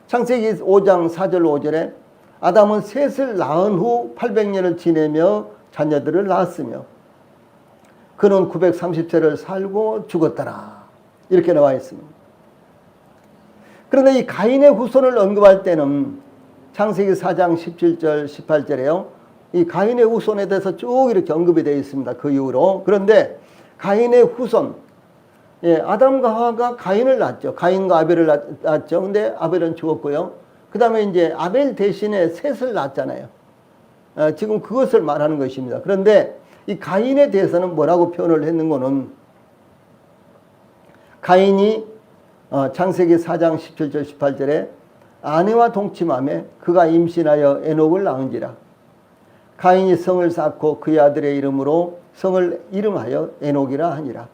Speaker 1: 창세기 5장 4절 5절에 아담은 셋을 낳은 후 800년을 지내며 자녀들을 낳았으며 그는 930세를 살고 죽었더라. 이렇게 나와 있습니다. 그런데 이 가인의 후손을 언급할 때는 창세기 4장 17절 18절에요, 이 가인의 후손에 대해서 쭉 이렇게 언급이 되어 있습니다. 그 이후로. 그런데 가인의 후손, 예, 아담과 하와가 가인을 낳았죠. 가인과 아벨을 낳았죠. 근데 아벨은 죽었고요. 그 다음에 이제 아벨 대신에 셋을 낳았잖아요. 지금 그것을 말하는 것입니다. 그런데 이 가인에 대해서는 뭐라고 표현을 했는고는, 가인이 창세기 4장 17절 18절에 아내와 동침하며 그가 임신하여 에녹을 낳은지라. 가인이 성을 쌓고 그의 아들의 이름으로 성을 이름하여 에녹이라 하니라.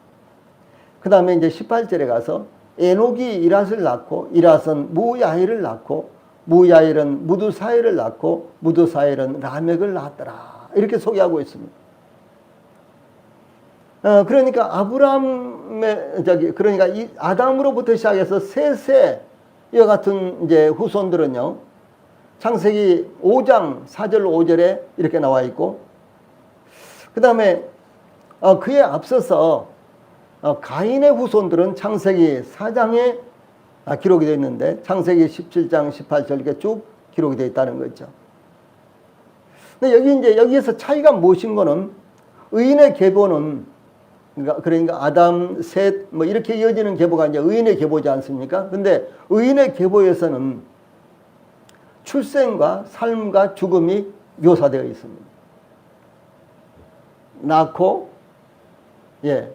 Speaker 1: 그 다음에 이제 18절에 가서 에녹이 이랏을 낳고 이랏은 무야일을 낳고 무야일은 무두사엘을 낳고 무두사엘은 라멕을 낳았더라. 이렇게 소개하고 있습니다. 그러니까 그러니까 이 아담으로부터 시작해서 셋의 이와 같은 이제 후손들은요, 창세기 5장 4절 5절에 이렇게 나와 있고, 그 다음에 그에 앞서서 가인의 후손들은 창세기 4장에 기록이 되어 있는데 창세기 17장 18절 이렇게 쭉 기록이 되어 있다는 거죠. 근데 여기에서 차이가 무엇인 거는, 의인의 계보는 그러니까 아담, 셋 뭐 이렇게 이어지는 계보가 이제 의인의 계보지 않습니까? 근데 의인의 계보에서는 출생과 삶과 죽음이 묘사되어 있습니다. 낳고, 예,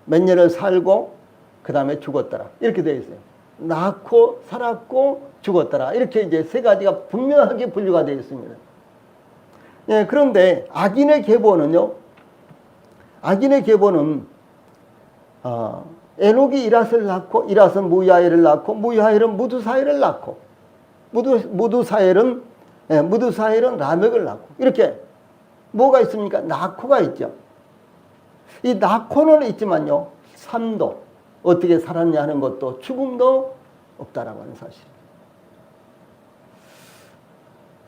Speaker 1: 몇 년을 살고 그 다음에 죽었더라. 이렇게 되어 있어요. 낳고 살았고 죽었더라. 이렇게 이제 세 가지가 분명하게 분류가 되어 있습니다. 예, 그런데 악인의 계보는요. 악인의 계보는 에녹이 이랏을 낳고 이랏은 무야엘을 낳고 무야엘은 무두사엘을 낳고 무두사엘은 라멕을 낳고 이렇게 뭐가 있습니까? 나코가 있죠. 이 나코는 있지만요. 삶도 어떻게 살았냐 하는 것도 죽음도 없다라고 하는 사실.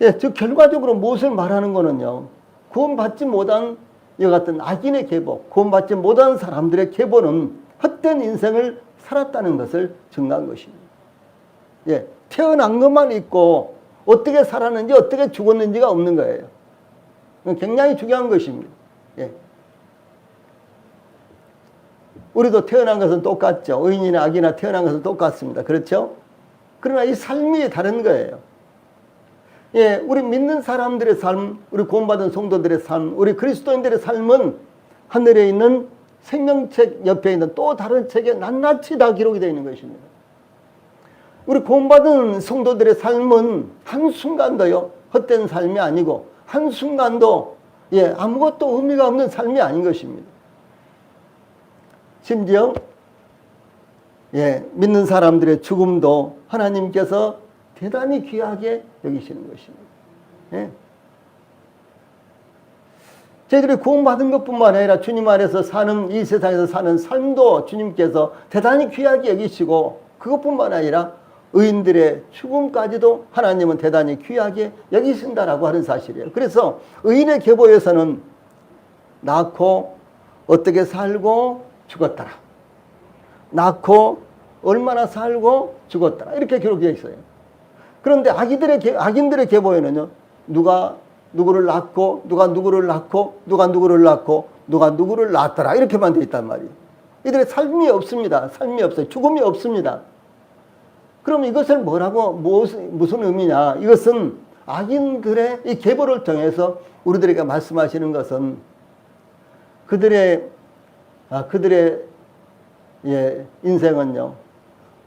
Speaker 1: 예, 즉 결과적으로 무엇을 말하는 거는요. 구원받지 못한 이와 같은 악인의 계보, 구원받지 못한 사람들의 계보는 헛된 인생을 살았다는 것을 증거한 것입니다. 예, 태어난 것만 있고 어떻게 살았는지 어떻게 죽었는지가 없는 거예요. 굉장히 중요한 것입니다. 예. 우리도 태어난 것은 똑같죠. 의인이나 악이나 태어난 것은 똑같습니다. 그렇죠? 그러나 이 삶이 다른 거예요. 예, 우리 믿는 사람들의 삶, 우리 구원받은 성도들의 삶, 우리 그리스도인들의 삶은 하늘에 있는 생명책 옆에 있는 또 다른 책에 낱낱이 다 기록이 되어 있는 것입니다. 우리 구원받은 성도들의 삶은 한순간도요, 헛된 삶이 아니고, 한순간도, 예, 아무것도 의미가 없는 삶이 아닌 것입니다. 심지어, 예, 믿는 사람들의 죽음도 하나님께서 대단히 귀하게 여기시는 것입니다. 예. 저희들이 구원받은 것뿐만 아니라 주님 안에서 사는, 이 세상에서 사는 삶도 주님께서 대단히 귀하게 여기시고, 그것뿐만 아니라 의인들의 죽음까지도 하나님은 대단히 귀하게 여기신다라고 하는 사실이에요. 그래서 의인의 계보에서는 낳고 어떻게 살고 죽었더라. 낳고 얼마나 살고 죽었더라. 이렇게 기록되어 있어요. 그런데 악인들의 계보에는요. 누가 누구를 낳고 누가 누구를 낳고 누가 누구를 낳고 누가 누구를 낳았더라. 이렇게만 되어 있단 말이에요. 이들의 삶이 없습니다. 삶이 없어요. 죽음이 없습니다. 그럼 이것을 뭐라고 무슨 의미냐? 이것은 악인들의 이 계보를 통해서 우리들에게 말씀하시는 것은 그들의 예, 인생은요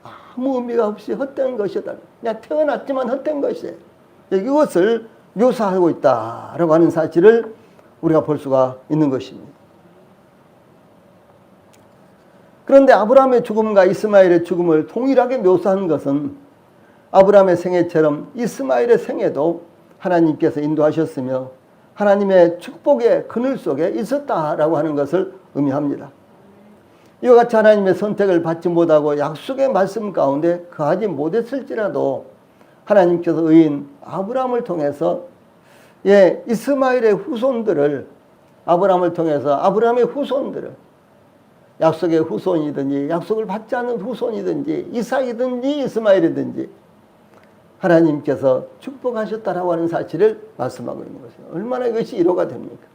Speaker 1: 아무 의미가 없이 헛된 것이다. 그냥 태어났지만 헛된 것이에요. 이것을 묘사하고 있다라고 하는 사실을 우리가 볼 수가 있는 것입니다. 그런데 아브라함의 죽음과 이스마엘의 죽음을 동일하게 묘사한 것은 아브라함의 생애처럼 이스마엘의 생애도 하나님께서 인도하셨으며 하나님의 축복의 그늘 속에 있었다라고 하는 것을 의미합니다. 이와 같이 하나님의 선택을 받지 못하고 약속의 말씀 가운데 거하지 못했을지라도 하나님께서 의인 아브라함을 통해서 예, 이스마엘의 후손들을 아브라함을 통해서 아브라함의 후손들을 약속의 후손이든지 약속을 받지 않는 후손이든지 이삭이든지 이스마엘이든지 하나님께서 축복하셨다라고 하는 사실을 말씀하고 있는 것입니다. 얼마나 이것이 위로가 됩니까?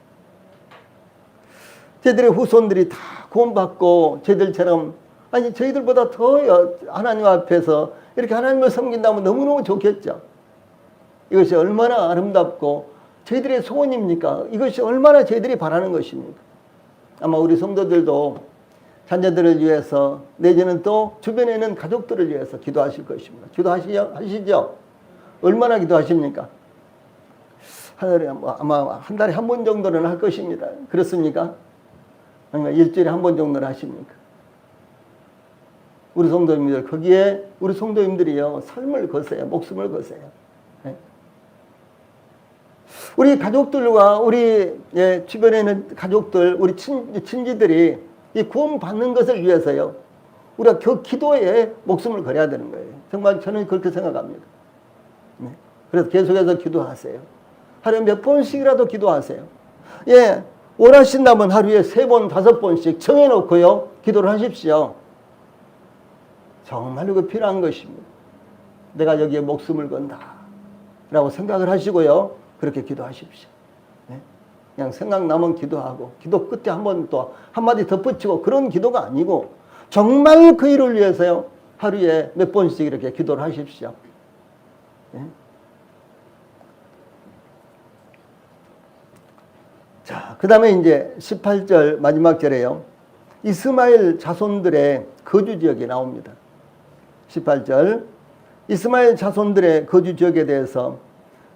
Speaker 1: 저희들의 후손들이 다 구원받고 저희들처럼 아니 저희들보다 더 하나님 앞에서 이렇게 하나님을 섬긴다면 너무너무 좋겠죠. 이것이 얼마나 아름답고 저희들의 소원입니까? 이것이 얼마나 저희들이 바라는 것입니까? 아마 우리 성도들도 자녀들을 위해서 내지는 또 주변에 있는 가족들을 위해서 기도하실 것입니다. 기도하시죠? 얼마나 기도하십니까? 아마 한 달에 한 번 정도는 할 것입니다. 그렇습니까? 아니면 일주일에 한 번 정도는 하십니까? 우리 성도님들, 거기에 우리 성도님들이요, 삶을 거세요. 목숨을 거세요. 네? 우리 가족들과 우리 주변에 있는 가족들, 우리 친지들이 이 구원 받는 것을 위해서요. 우리가 그 기도에 목숨을 걸어야 되는 거예요. 정말 저는 그렇게 생각합니다. 네. 그래서 계속해서 기도하세요. 하루에 몇 번씩이라도 기도하세요. 예, 원하신다면 하루에 3번, 5번씩 정해놓고요. 기도를 하십시오. 정말로 그 필요한 것입니다. 내가 여기에 목숨을 건다. 라고 생각을 하시고요. 그렇게 기도하십시오. 그냥 생각나면 기도하고 기도 끝에 한 번 또 한마디 덧붙이고 그런 기도가 아니고 정말 그 일을 위해서요. 하루에 몇 번씩 이렇게 기도를 하십시오. 네? 자, 그 다음에 이제 18절 마지막 절에요. 이스마엘 자손들의 거주 지역이 나옵니다. 18절. 이스마엘 자손들의 거주 지역에 대해서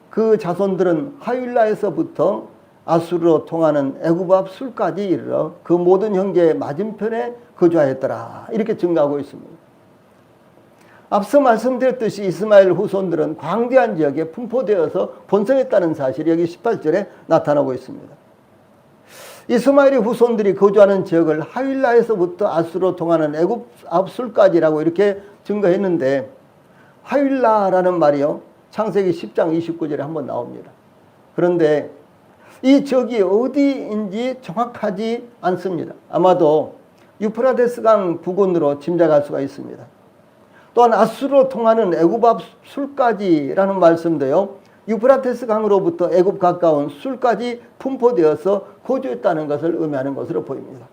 Speaker 1: 그 자손들은 하윌라에서부터 아수르로 통하는 애굽 앞 술까지 이르러 그 모든 형제의 맞은편에 거주하였더라. 이렇게 증가하고 있습니다. 앞서 말씀드렸듯이 이스마엘 후손들은 광대한 지역에 분포되어서 번성했다는 사실이 여기 18절에 나타나고 있습니다. 이스마엘의 후손들이 거주하는 지역을 하윌라에서부터 아수르로 통하는 애굽 앞 술까지라고 이렇게 증거했는데, 하윌라라는 말이요, 창세기 10장 29절에 한번 나옵니다. 그런데 이 지역이 어디인지 정확하지 않습니다. 아마도 유프라데스강 부근으로 짐작할 수가 있습니다. 또한 아수르로 통하는 애굽 앞 술까지라는 말씀도요, 유프라테스 강으로부터 애굽 가까운 술까지 분포되어서 거주했다는 것을 의미하는 것으로 보입니다.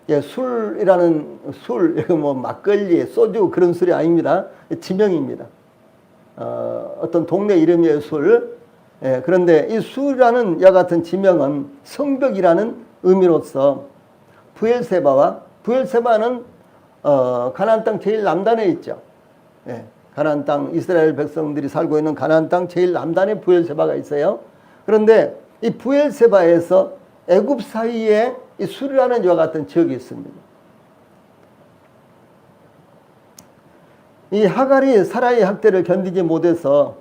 Speaker 1: 예, 술이라는 술, 뭐 막걸리, 소주 그런 술이 아닙니다. 지명입니다. 어떤 동네 이름이에요, 술. 예, 그런데 이 술이라는 이와 같은 지명은 성벽이라는 의미로서 부엘세바는 가나안 땅 제일 남단에 있죠. 예, 가나안 땅, 이스라엘 백성들이 살고 있는 가나안 땅 제일 남단에 부엘세바가 있어요. 그런데 이 부엘세바에서 애굽 사이에 이 술이라는 이와 같은 지역이 있습니다. 이 하갈이 사라의 학대를 견디지 못해서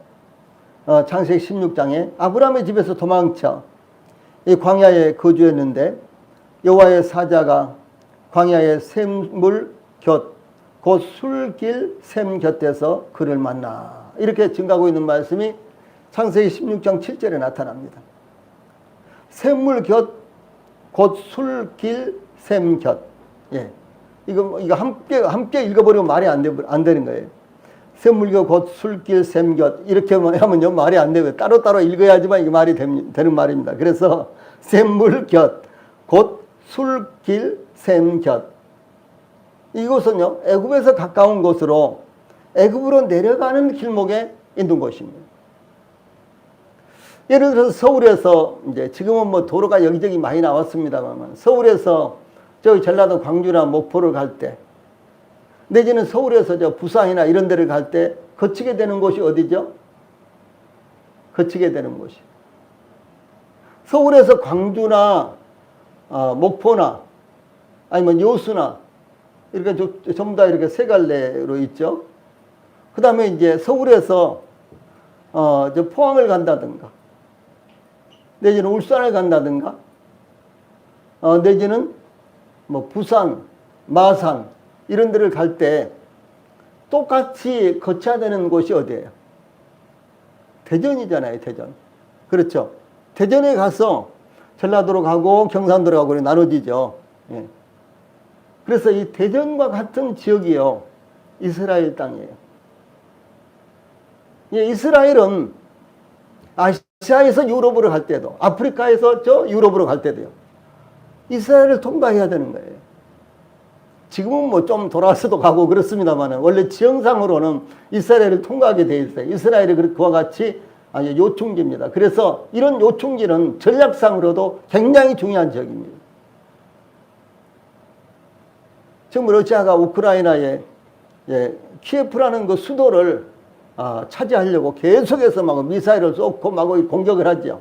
Speaker 1: 창세기 16장에 아브라함의 집에서 도망쳐 이 광야에 거주했는데, 여호와의 사자가 광야의 샘물 곁, 곧 술길 샘 곁에서 그를 만나. 이렇게 증가하고 있는 말씀이 창세기 16장 7절에 나타납니다. 샘물 곁, 곧 술길 샘 곁. 예. 이거 함께 읽어버리면 말이 안 되는 거예요. 샘물 곁, 곧 술길 샘 곁. 이렇게 하면요, 말이 안 되고요. 따로따로 읽어야지만 이게 말이 되는 말입니다. 그래서 샘물 곁, 곧 술길 샘 곁. 이곳은요, 애굽에서 가까운 곳으로 애굽으로 내려가는 길목에 있는 곳입니다. 예를 들어서 서울에서, 이제 지금은 뭐 도로가 여기저기 많이 나왔습니다만, 서울에서 저기 전라도 광주나 목포를 갈 때, 내지는 서울에서 저 부산이나 이런 데를 갈 때 거치게 되는 곳이 어디죠? 거치게 되는 곳이. 서울에서 광주나 목포나 아니면 여수나 이렇게 전부 다 이렇게 세 갈래로 있죠. 그 다음에 이제 서울에서 저 포항을 간다든가, 내지는 울산을 간다든가, 내지는 뭐 부산, 마산 이런 데를 갈 때 똑같이 거쳐야 되는 곳이 어디예요? 대전이잖아요, 대전. 그렇죠. 대전에 가서 전라도로 가고 경상도로 가고 나눠지죠. 예. 그래서 이 대전과 같은 지역이요, 이스라엘 땅이에요. 예, 이스라엘은 아시아에서 유럽으로 갈 때도, 아프리카에서 저 유럽으로 갈 때도요, 이스라엘을 통과해야 되는 거예요. 지금은 뭐 좀 돌아서도 가고 그렇습니다만, 원래 지형상으로는 이스라엘을 통과하게 돼 있어요. 이스라엘이 그와 같이 요충지입니다. 그래서 이런 요충지는 전략상으로도 굉장히 중요한 지역입니다. 지금 러시아가 우크라이나의 키예프라는 그 수도를 차지하려고 계속해서 막 미사일을 쏘고 막 공격을 하죠.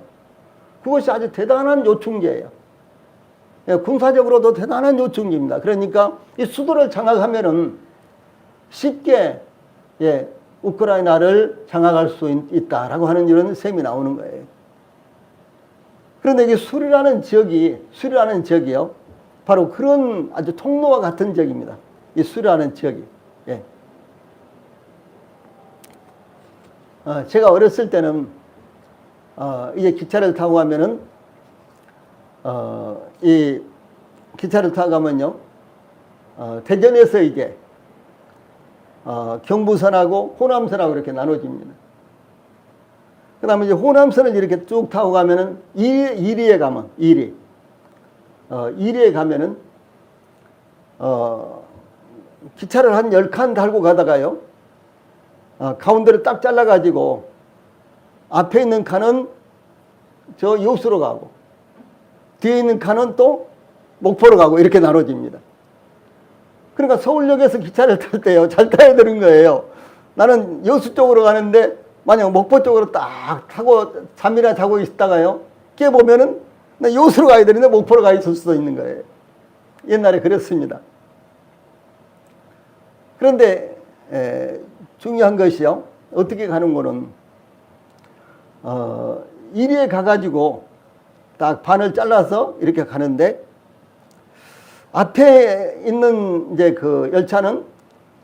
Speaker 1: 그것이 아주 대단한 요충지예요. 군사적으로도 대단한 요충지입니다. 그러니까 이 수도를 장악하면은 쉽게 우크라이나를 장악할 수 있다라고 하는 이런 셈이 나오는 거예요. 그런데 이게 술이라는 지역이요, 바로 그런 아주 통로와 같은 지역입니다. 이 술이라는 지역이. 예. 제가 어렸을 때는 이제 기차를 타고 가면은 이 기차를 타고 가면요, 대전에서 이제 경부선하고 호남선하고 이렇게 나눠집니다. 그 다음에 이제 호남선을 이렇게 쭉 타고 가면은 이리에 가면은 기차를 한 10칸 달고 가다가요, 가운데를 딱 잘라가지고 앞에 있는 칸은 저 여수로 가고 뒤에 있는 칸은 또 목포로 가고 이렇게 나눠집니다. 그러니까 서울역에서 기차를 탈 때요, 잘 타야 되는 거예요. 나는 여수 쪽으로 가는데 만약 목포 쪽으로 딱 타고 잠이나 자고 있다가요, 깨보면은 나 여수로 가야 되는데 목포로 가 있을 수도 있는 거예요. 옛날에 그랬습니다. 그런데 중요한 것이요, 어떻게 가는 거는 이리에 가가지고 딱 반을 잘라서 이렇게 가는데, 앞에 있는 이제 그 열차는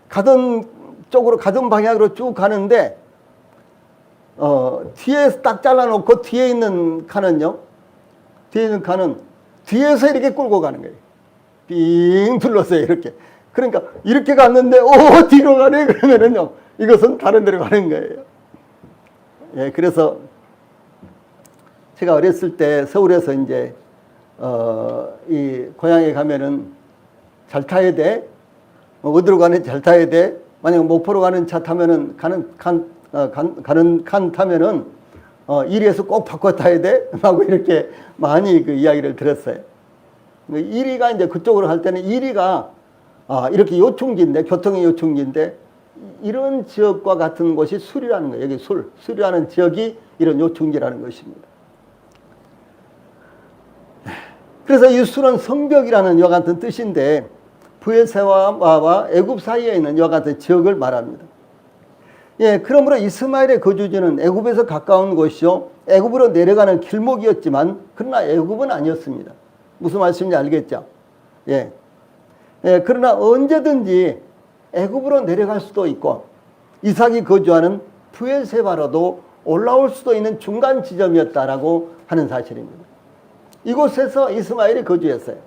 Speaker 1: 가던 쪽으로 가던 방향으로 쭉 가는데, 뒤에 딱 잘라놓고 뒤에 있는 칸은요, 뒤에 있는 칸은 뒤에서 이렇게 끌고 가는 거예요. 빙 둘러서요, 이렇게. 그러니까 이렇게 갔는데 뒤로 가네 그러면은요, 이것은 다른 데로 가는 거예요. 예, 그래서 제가 어렸을 때 서울에서 이제 이 고향에 가면은 잘 타야 돼. 어디로 가는 잘 타야 돼. 만약 목포로 가는 차 타면은 가는 칸 타면은 이리에서 꼭 바꿔 타야 돼. 하고 이렇게 많이 그 이야기를 들었어요. 이리가 이제 그쪽으로 할 때는 이리가 이렇게 요충지인데, 교통의 요충지인데, 이런 지역과 같은 곳이 술이라는 거예요. 여기 술이라는 지역이 이런 요충지라는 것입니다. 그래서 이 술은 성벽이라는 이와 같은 뜻인데, 브엘세바와 애굽 사이에 있는 이와 같은 지역을 말합니다. 예, 그러므로 이스마엘의 거주지는 애굽에서 가까운 곳이요, 애굽으로 내려가는 길목이었지만, 그러나 애굽은 아니었습니다. 무슨 말씀인지 알겠죠? 예. 예, 그러나 언제든지 애굽으로 내려갈 수도 있고, 이삭이 거주하는 브엘세바로도 올라올 수도 있는 중간 지점이었다라고 하는 사실입니다. 이곳에서 이스마엘이 거주했어요.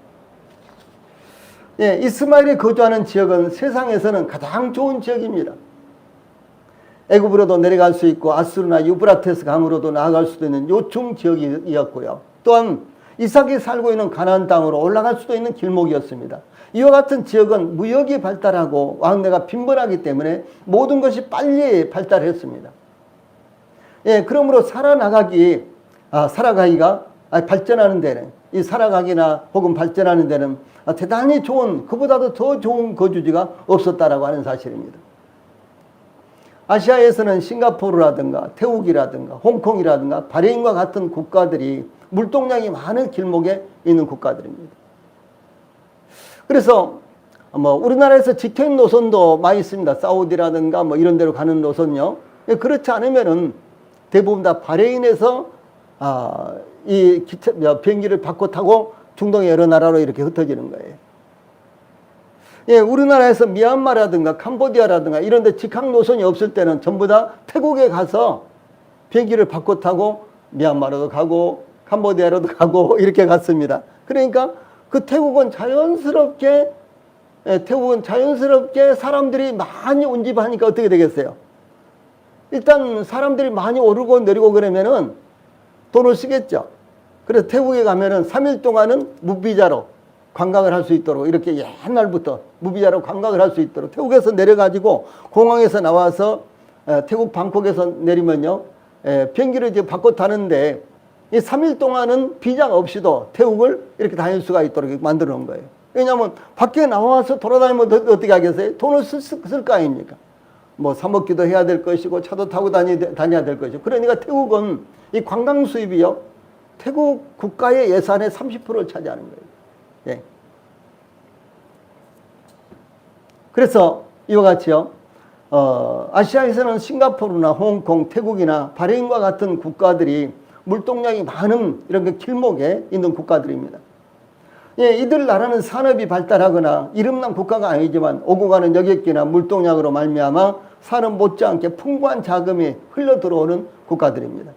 Speaker 1: 예, 이스마엘이 거주하는 지역은 세상에서는 가장 좋은 지역입니다. 애굽으로도 내려갈 수 있고, 아수르나 유브라테스 강으로도 나아갈 수도 있는 요충 지역이었고요. 또한 이삭이 살고 있는 가나안 땅으로 올라갈 수도 있는 길목이었습니다. 이와 같은 지역은 무역이 발달하고 왕래가 빈번하기 때문에 모든 것이 빨리 발달했습니다. 예, 그러므로 살아가기가 발전하는 데는, 이 살아가기나 혹은 발전하는 데는 대단히 좋은, 그보다도 더 좋은 거주지가 없었다라고 하는 사실입니다. 아시아에서는 싱가포르라든가 태국이라든가 홍콩이라든가 바레인과 같은 국가들이 물동량이 많은 길목에 있는 국가들입니다. 그래서 우리나라에서 직행 노선도 많이 있습니다. 사우디라든가 이런 데로 가는 노선요. 그렇지 않으면은 대부분 다 바레인에서 이 비행기를 바꿔 타고 중동의 여러 나라로 이렇게 흩어지는 거예요. 예, 우리나라에서 미얀마라든가 캄보디아라든가 이런 데 직항 노선이 없을 때는 전부 다 태국에 가서 비행기를 바꿔 타고 미얀마로도 가고 캄보디아로도 가고 이렇게 갔습니다. 그러니까 그 태국은 자연스럽게 사람들이 많이 운집하니까 어떻게 되겠어요? 일단 사람들이 많이 오르고 내리고 그러면은 돈을 쓰겠죠. 그래서 태국에 가면은 3일 동안은 무비자로 관광을 할 수 있도록, 이렇게 옛날부터 무비자로 관광을 할 수 있도록 태국에서 내려가지고 공항에서 나와서 태국 방콕에서 내리면요, 비행기를 이제 바꿔 타는데 이 3일 동안은 비자가 없이도 태국을 이렇게 다닐 수가 있도록 만들어 놓은 거예요. 왜냐하면 밖에 나와서 돌아다니면 어떻게 하겠어요? 돈을 쓸 거 아닙니까? 사 먹기도 해야 될 것이고 차도 타고 다녀야 될 것이고. 그러니까 태국은 이 관광 수입이요, 태국 국가의 예산의 30%를 차지하는 거예요. 예. 그래서 이와 같이요, 아시아에서는 싱가포르나 홍콩, 태국이나 바레인과 같은 국가들이 물동량이 많은 이런 그 길목에 있는 국가들입니다. 예, 이들 나라는 산업이 발달하거나 이름난 국가가 아니지만 오고 가는 여객기나 물동량으로 말미암아 산업 못지않게 풍부한 자금이 흘러 들어오는 국가들입니다.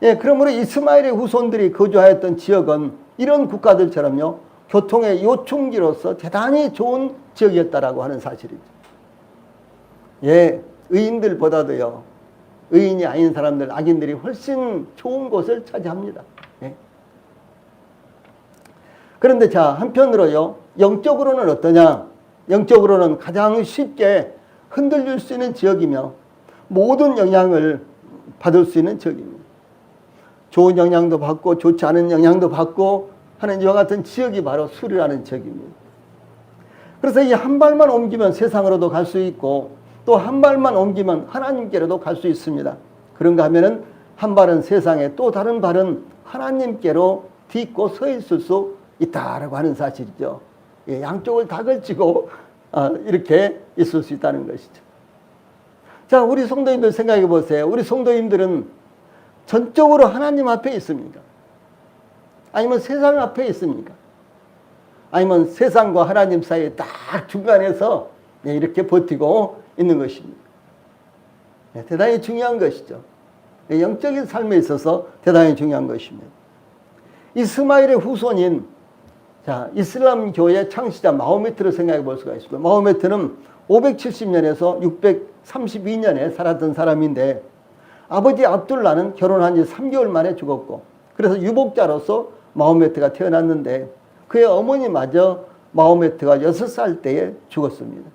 Speaker 1: 예, 그러므로 이스마엘의 후손들이 거주하였던 지역은 이런 국가들처럼요, 교통의 요충지로서 대단히 좋은 지역이었다라고 하는 사실이죠. 예, 의인들보다도요, 의인이 아닌 사람들, 악인들이 훨씬 좋은 곳을 차지합니다. 예. 그런데 자, 한편으로요, 영적으로는 어떠냐? 영적으로는 가장 쉽게 흔들릴 수 있는 지역이며 모든 영향을 받을 수 있는 지역입니다. 좋은 영향도 받고 좋지 않은 영향도 받고 하는 이와 같은 지역이 바로 술이라는 지역입니다. 그래서 이 한 발만 옮기면 세상으로도 갈 수 있고 또 한 발만 옮기면 하나님께로도 갈 수 있습니다. 그런가 하면은 한 발은 세상에 또 다른 발은 하나님께로 딛고 서 있을 수 있다라고 하는 사실이죠. 예, 양쪽을 다 걸치고 이렇게 있을 수 있다는 것이죠. 자, 우리 성도님들 생각해 보세요. 우리 성도님들은 전적으로 하나님 앞에 있습니까? 아니면 세상 앞에 있습니까? 아니면 세상과 하나님 사이에 딱 중간에서 이렇게 버티고 있는 것입니다. 대단히 중요한 것이죠. 영적인 삶에 있어서 대단히 중요한 것입니다. 이스마일의 후손인 이슬람 교의 창시자 마호메트를 생각해 볼 수가 있습니다. 마호메트는 570년에서 632년에 살았던 사람인데 아버지 압둘라는 결혼한 지 3개월 만에 죽었고 그래서 유복자로서 마호메트가 태어났는데 그의 어머니마저 마호메트가 6살 때에 죽었습니다.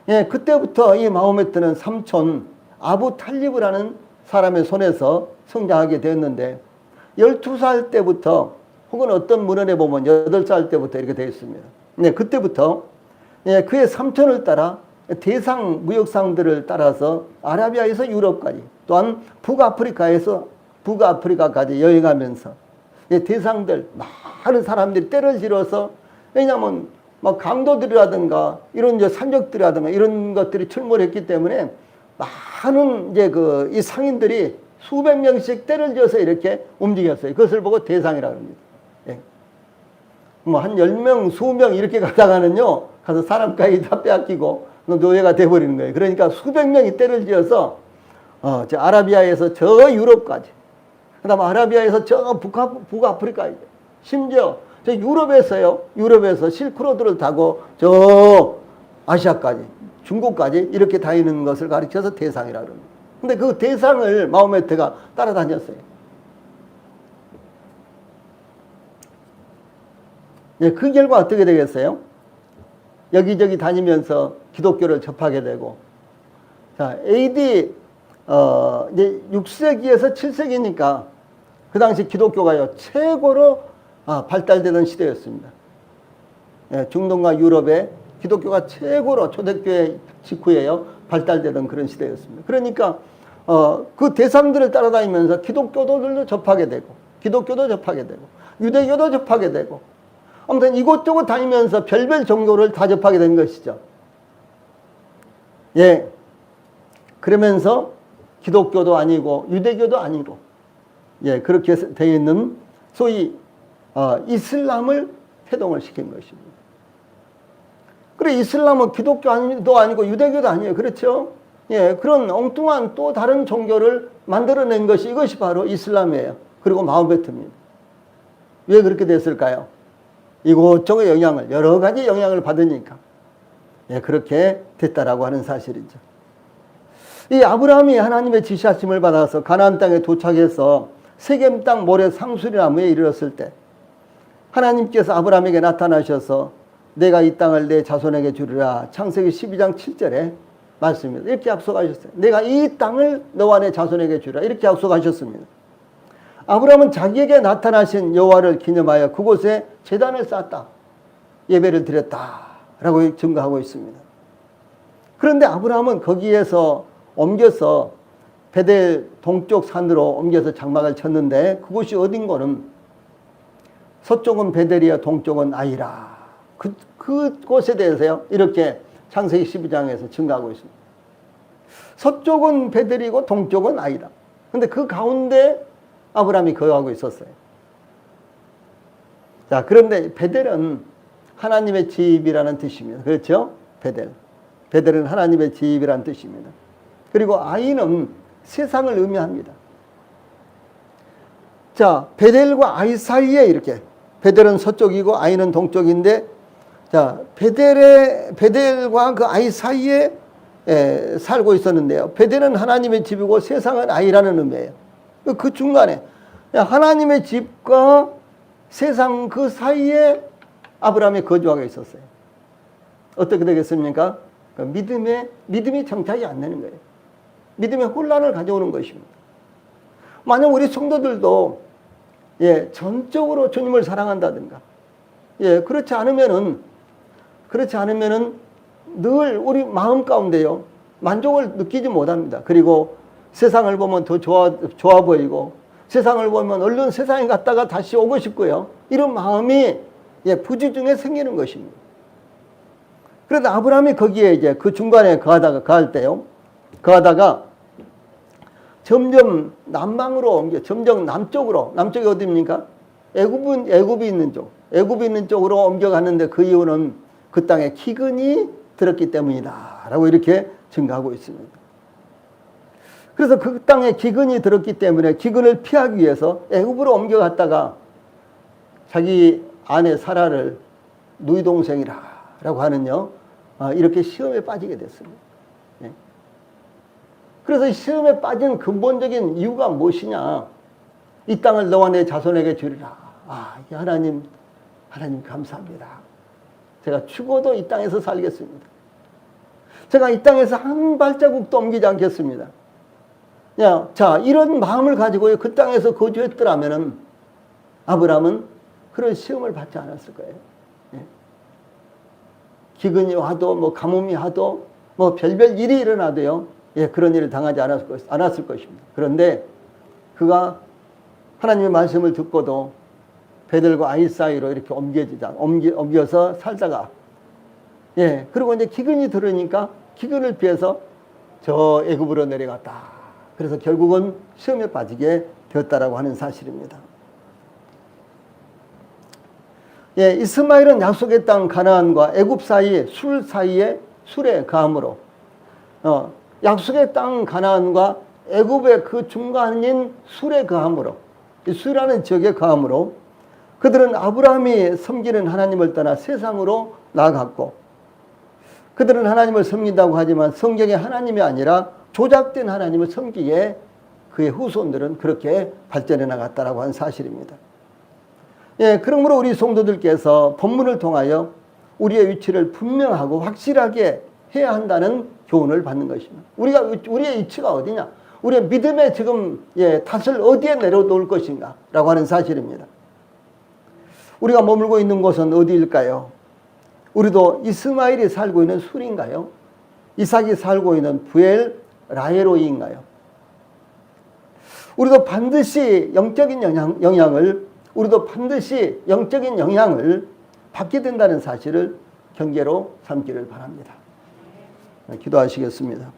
Speaker 1: 예, 그때부터 이 마호메트는 삼촌 아부 탈리브라는 사람의 손에서 성장하게 되었는데 12살 때부터 혹은 어떤 문헌에 보면 8살 때부터 이렇게 되어 있습니다. 네, 그때부터 그의 삼촌을 따라 대상 무역상들을 따라서 아라비아에서 유럽까지 또한 북아프리카까지 여행하면서 대상들 많은 사람들이 때를 지어서 왜냐하면 막 강도들이라든가 이런 이제 산적들이라든가 이런 것들이 출몰했기 때문에 많은 이제 이 상인들이 수백 명씩 때를 지어서 이렇게 움직였어요. 그것을 보고 대상이라고 합니다. 예. 뭐 한 10명, 20명 이렇게 가다가는요, 가서 사람까지 다 빼앗기고 노예가 돼버리는 거예요. 그러니까 수백 명이 때를 지어서 저 아라비아에서 저 유럽까지, 그 다음에 아라비아에서 저 북아프리카까지, 심지어 저 유럽에서 실크로드를 타고 저 아시아까지, 중국까지 이렇게 다니는 것을 가르쳐서 대상이라고 합니다. 근데 그 대상을 마호메트가 따라다녔어요. 예, 그 결과 어떻게 되겠어요? 여기저기 다니면서 기독교를 접하게 되고, 자, AD, 이제 6세기에서 7세기니까 그 당시 기독교가요, 최고로 발달되던 시대였습니다. 예, 중동과 유럽에 기독교가 최고로 초대교회 직후에요, 발달되던 그런 시대였습니다. 그러니까, 그 대상들을 따라다니면서 기독교도들도 접하게 되고, 기독교도 접하게 되고, 유대교도 접하게 되고, 아무튼 이곳저곳 다니면서 별별 종교를 다 접하게 된 것이죠. 예. 그러면서 기독교도 아니고 유대교도 아니고 예, 그렇게 되어 있는 소위 이슬람을 태동을 시킨 것입니다. 그래, 이슬람은 기독교도 아니고 유대교도 아니에요. 그렇죠? 예, 그런 엉뚱한 또 다른 종교를 만들어낸 것이 이것이 바로 이슬람이에요. 그리고 마호메트입니다. 왜 그렇게 됐을까요? 이곳저곳 여러 가지 영향을 받으니까 예, 그렇게 됐다라고 하는 사실이죠. 이 아브라함이 하나님의 지시하심을 받아서 가나안 땅에 도착해서 세겜 땅 모래 상수리나무에 이르렀을 때 하나님께서 아브라함에게 나타나셔서 내가 이 땅을 내 자손에게 주리라, 창세기 12장 7절에 말씀입니다. 이렇게 약속하셨어요. 내가 이 땅을 너와 내 자손에게 주리라, 이렇게 약속하셨습니다. 아브라함은 자기에게 나타나신 여호와를 기념하여 그곳에 제단을 쌓았다, 예배를 드렸다라고 증거하고 있습니다. 그런데 아브라함은 거기에서 옮겨서 베델 동쪽 산으로 옮겨서 장막을 쳤는데 그곳이 어딘고는 서쪽은 베델이여 동쪽은 아이라, 그곳에 대해서요 이렇게 창세기 12장에서 증거하고 있습니다. 서쪽은 베델이고 동쪽은 아이라. 근데 그 가운데 아브라함이 거하고 있었어요. 자, 그런데 베델은 하나님의 집이라는 뜻입니다. 그렇죠? 베델은 하나님의 집이라는 뜻입니다. 그리고 아이는 세상을 의미합니다. 자, 베델과 아이 사이에 이렇게, 베델은 서쪽이고 아이는 동쪽인데, 자, 베델과 그 아이 사이에 살고 있었는데요. 베델은 하나님의 집이고 세상은 아이라는 의미예요. 그 중간에 하나님의 집과 세상 그 사이에 아브라함이 거주하고 있었어요. 어떻게 되겠습니까? 믿음이 정착이 안 되는 거예요. 믿음의 혼란을 가져오는 것입니다. 만약 우리 성도들도 전적으로 주님을 사랑한다든가 그렇지 않으면은 그렇지 않으면은 늘 우리 마음 가운데요, 만족을 느끼지 못합니다. 그리고 세상을 보면 더 좋아 보이고, 세상을 보면 얼른 세상에 갔다가 다시 오고 싶고요. 이런 마음이 부지중에 생기는 것입니다. 그래서 아브라함이 거기에 이제 그 중간에 거할 때요, 거하다가 점점 남방으로 옮겨, 점점 남쪽으로, 남쪽이 어디입니까? 애굽이 있는 쪽으로 옮겨갔는데 그 이유는 그 땅에 기근이 들었기 때문이다 라고 이렇게 증거하고 있습니다. 그래서 그 땅에 기근이 들었기 때문에 기근을 피하기 위해서 애굽으로 옮겨갔다가 자기 아내 사라를 누이 동생이라 라고 하는요, 이렇게 시험에 빠지게 됐습니다. 그래서 시험에 빠진 근본적인 이유가 무엇이냐? 이 땅을 너와 내 자손에게 주리라. 하나님 감사합니다. 제가 죽어도 이 땅에서 살겠습니다. 제가 이 땅에서 한 발자국도 옮기지 않겠습니다. 자, 이런 마음을 가지고 그 땅에서 거주했더라면은 아브라함은 그런 시험을 받지 않았을 거예요. 기근이 와도 뭐 가뭄이 와도 뭐 별별 일이 일어나도요, 그런 일을 당하지 않았을 것입니다. 그런데 그가 하나님의 말씀을 듣고도 베델과 아이 사이로 이렇게 옮겨서 살다가, 그리고 이제 기근이 들으니까 기근을 피해서 저 애굽으로 내려갔다. 그래서 결국은 시험에 빠지게 되었다라고 하는 사실입니다. 이스마엘은 약속의 땅 가나안과 애굽 사이 술에 거함으로, 약속의 땅 가나안과 애굽의 그 중간인 술에 거함으로, 이 술이라는 지역에 거함으로 그들은 아브라함이 섬기는 하나님을 떠나 세상으로 나아갔고, 그들은 하나님을 섬긴다고 하지만 성경의 하나님이 아니라 조작된 하나님을 섬기기에 그의 후손들은 그렇게 발전해 나갔다라고 하는 사실입니다. 그러므로 우리 성도들께서 본문을 통하여 우리의 위치를 분명하고 확실하게 해야 한다는 교훈을 받는 것입니다. 우리의 위치가 어디냐? 우리의 믿음의 지금 탓을 어디에 내려놓을 것인가? 라고 하는 사실입니다. 우리가 머물고 있는 곳은 어디일까요? 우리도 이스마엘이 살고 있는 술인가요? 이삭이 살고 있는 부엘 라헤로이인가요? 우리도 반드시 영적인 영향을 받게 된다는 사실을 경계로 삼기를 바랍니다. 기도하시겠습니다.